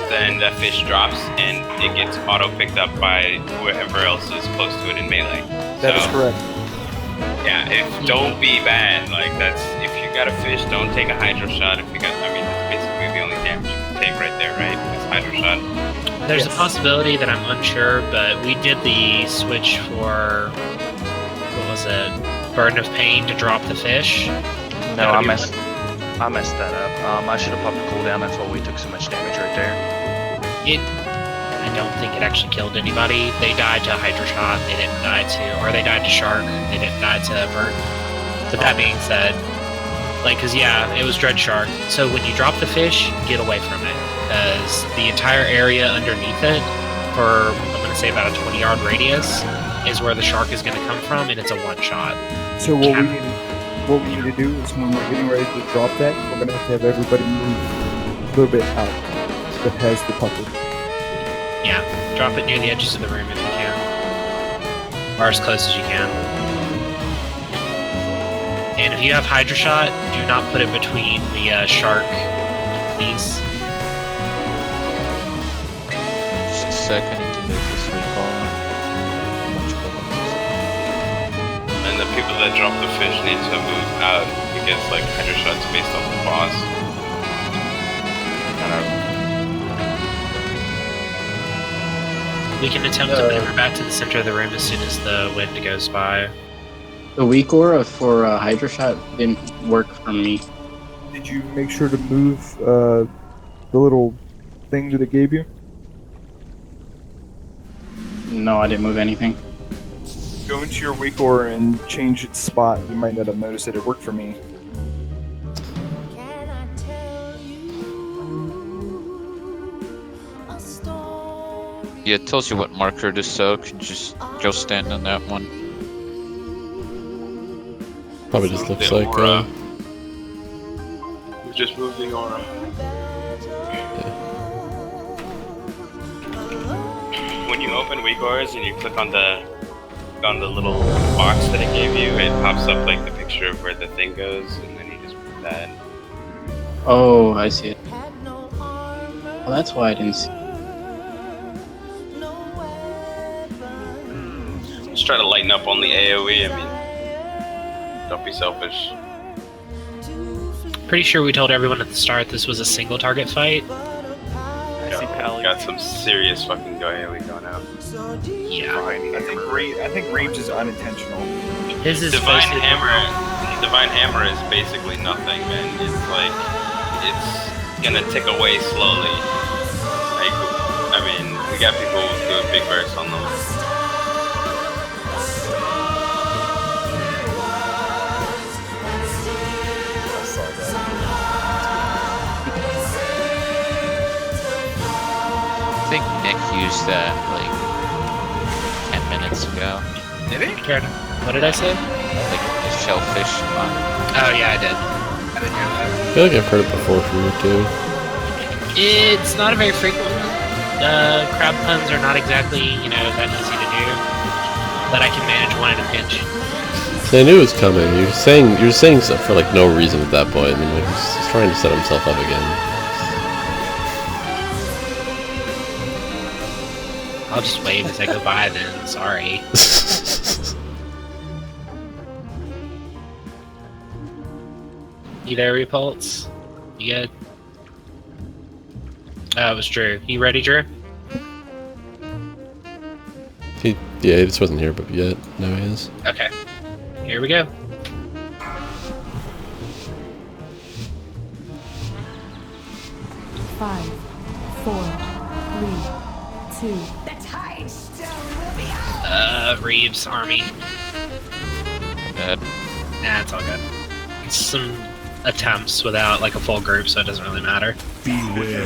then that fish drops and it gets auto picked up by whoever else is close to it in melee. That is correct. Yeah, don't be bad. Like if you got a fish, don't take a hydro shot. If you got, I mean, that's basically the only damage you can take right there, right? It's hydro shot. There's a possibility that I'm unsure, but we did the switch for... What was it? Burden of Pain to drop the fish. No, I messed that up. I should have popped a cooldown. That's why we took so much damage right there. I don't think it actually killed anybody. They died to Hydra Shot. They didn't die to... Or they died to Shark. They didn't die to Burden. But that being said... Like, cause yeah, it was Dread Shark. So when you drop the fish, get away from it, because the entire area underneath it, for I'm gonna say about a 20-yard radius, is where the shark is gonna come from, and it's a one-shot. So what we need to do is when we're getting ready to drop that, we're gonna have to have everybody move a little bit out that has the puffer. Yeah, drop it near the edges of the room if you can, or as close as you can. And if you have Hydra Shot, do not put it between the shark, please. Just a second to get this recall. And the people that drop the fish need to move out because like Hydra Shot's based off the boss. We can attempt to maneuver back to the center of the room as soon as the wind goes by. The weak aura for Hydra Shot didn't work for me. Did you make sure to move the little thing that it gave you? No, I didn't move anything. Go into your weak aura and change its spot. You might not have noticed that it worked for me. Yeah, it tells you what marker to soak. You just go stand on that one. Probably just looks The like. aura. We just moved the aura. When you open weak auras and you click on the little box that it gave you, it pops up like the picture of where the thing goes, and then you just move that. Oh, I see it. Well, that's why I didn't see it. Just try to lighten up on the AoE. I mean, don't be selfish. Pretty sure we told everyone at the start this was a single target fight. Got some serious fucking AoE going out. Yeah. I think Reeves is unintentional. His is Divine basically- Hammer is basically nothing, man. It's like it's gonna tick away slowly. Like, I mean, we got people doing big bursts on them. I think Nick used that like 10 minutes ago. Did he? What did I say? Like the shellfish one. Oh yeah, I did. I feel like I've heard it before from you too. It's not a very frequent one. Crab puns are not exactly, that easy to do. But I can manage one in a pinch. See, I knew it was coming. You're saying stuff for like no reason at that point, and then like he's trying to set himself up again. I'll just wave as I go by then, sorry. You there, Repulse? You good? It was Drew. You ready, Drew? He just wasn't here, but yet now he is. Okay. Here we go. Five, 4, 3, 2. Reeves, Army. Dead. Nah, it's all good. It's some attempts without like a full group, so it doesn't really matter. Beware.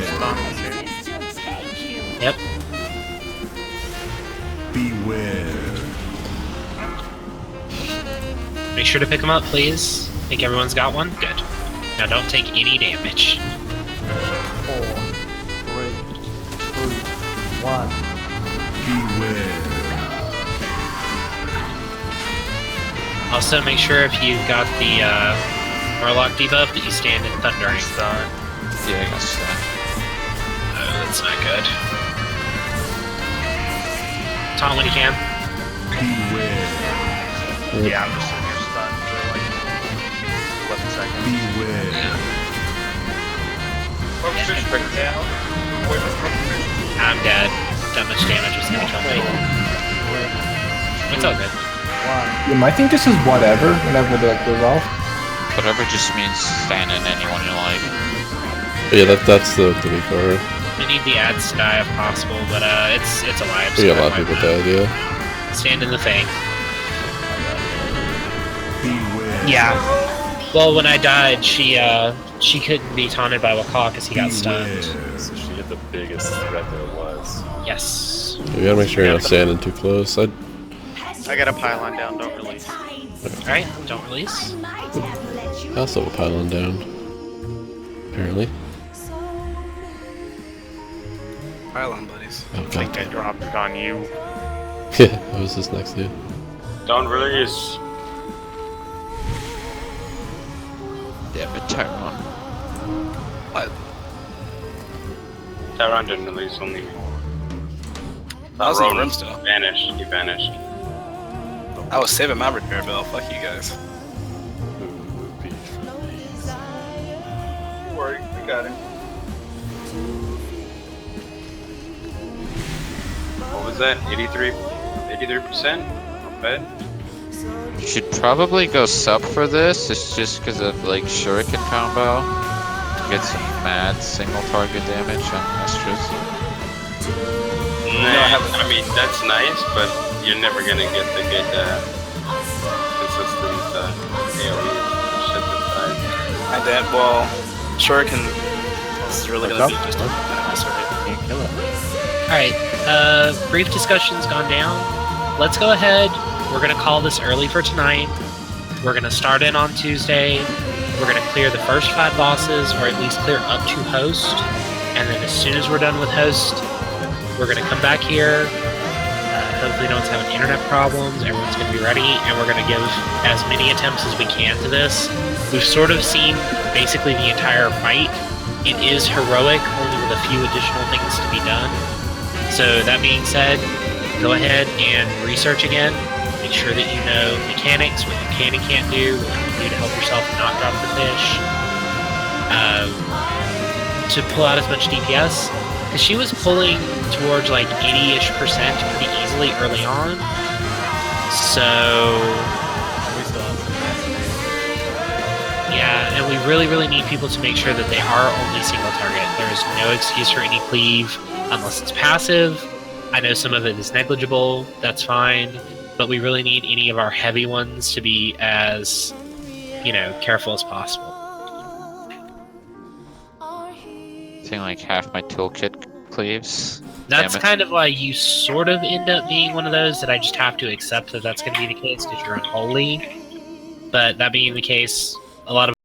Yep. Beware. Make sure to pick them up, please. Think everyone's got one? Good. Now don't take any damage. 4, 3, 2, 1. Beware. Also, make sure if you've got the Murloc debuff that you stand in Thundering Star. Yeah, I guess so. Oh, that's not good. Tom, when you can. Beware. Yeah, I'm just sitting here stunned for like 11 seconds. Beware. Fish break down. I'm dead. That much damage was gonna kill me. It's all good. Yeah, my thing just says whatever whenever that goes off. Whatever just means stand in anyone you like. But yeah, that's the weak aura. We need the ads to die if possible, but it's a lie. We got a lot of people dead, yeah. Stand in the thing. Beware. Yeah. Well, when I died, she couldn't be taunted by Waka because he got stunned. So she hit the biggest threat there was. Yes. You gotta make sure you're not standing too close. I got a pylon down, don't release. Alright, don't release. I also have a pylon down. Apparently. Pylon buddies. Oh, I think I dropped it on you. Yeah, I was just next to you. Don't release. Damn it, Tyrone. What? Tyrone didn't release, only me. I was in the room Ronan still. Vanished. He vanished. I was saving my repair bill. Fuck you guys. Don't worry, we got him. What was that? 83%? Not bad. You should probably go sub for this. It's just because of like shuriken combo. Get some mad single target damage on Estras. Nah, I mean, that's nice, but you're never gonna get the good, consistent, AoE shit this time. And then, well, Shuriken is really gonna be just a mess, right? Can't kill it. Alright, brief discussion's gone down. Let's go ahead. We're gonna call this early for tonight. We're gonna start in on Tuesday. We're gonna clear the first 5 bosses, or at least clear up to Host. And then as soon as we're done with Host, we're gonna come back here. Hopefully no one's having internet problems. Everyone's gonna be ready, and we're gonna give as many attempts as we can to this. We've sort of seen basically the entire fight. It is heroic, only with a few additional things to be done. So that being said, go ahead and research again. Make sure that you know mechanics, what you can and can't do, what you can do to help yourself not drop the fish. To pull out as much DPS, because she was pulling towards like 80-ish% pretty easily early on. So yeah, and we really need people to make sure that they are only single target. There is no excuse for any cleave unless it's passive. I know some of it is negligible, that's fine, but we really need any of our heavy ones to be as, careful as possible. I think like half my toolkit cleaves. That's Damn it. kind of why you sort of end up being one of those that I just have to accept that that's going to be the case because you're unholy. But that being the case, a lot of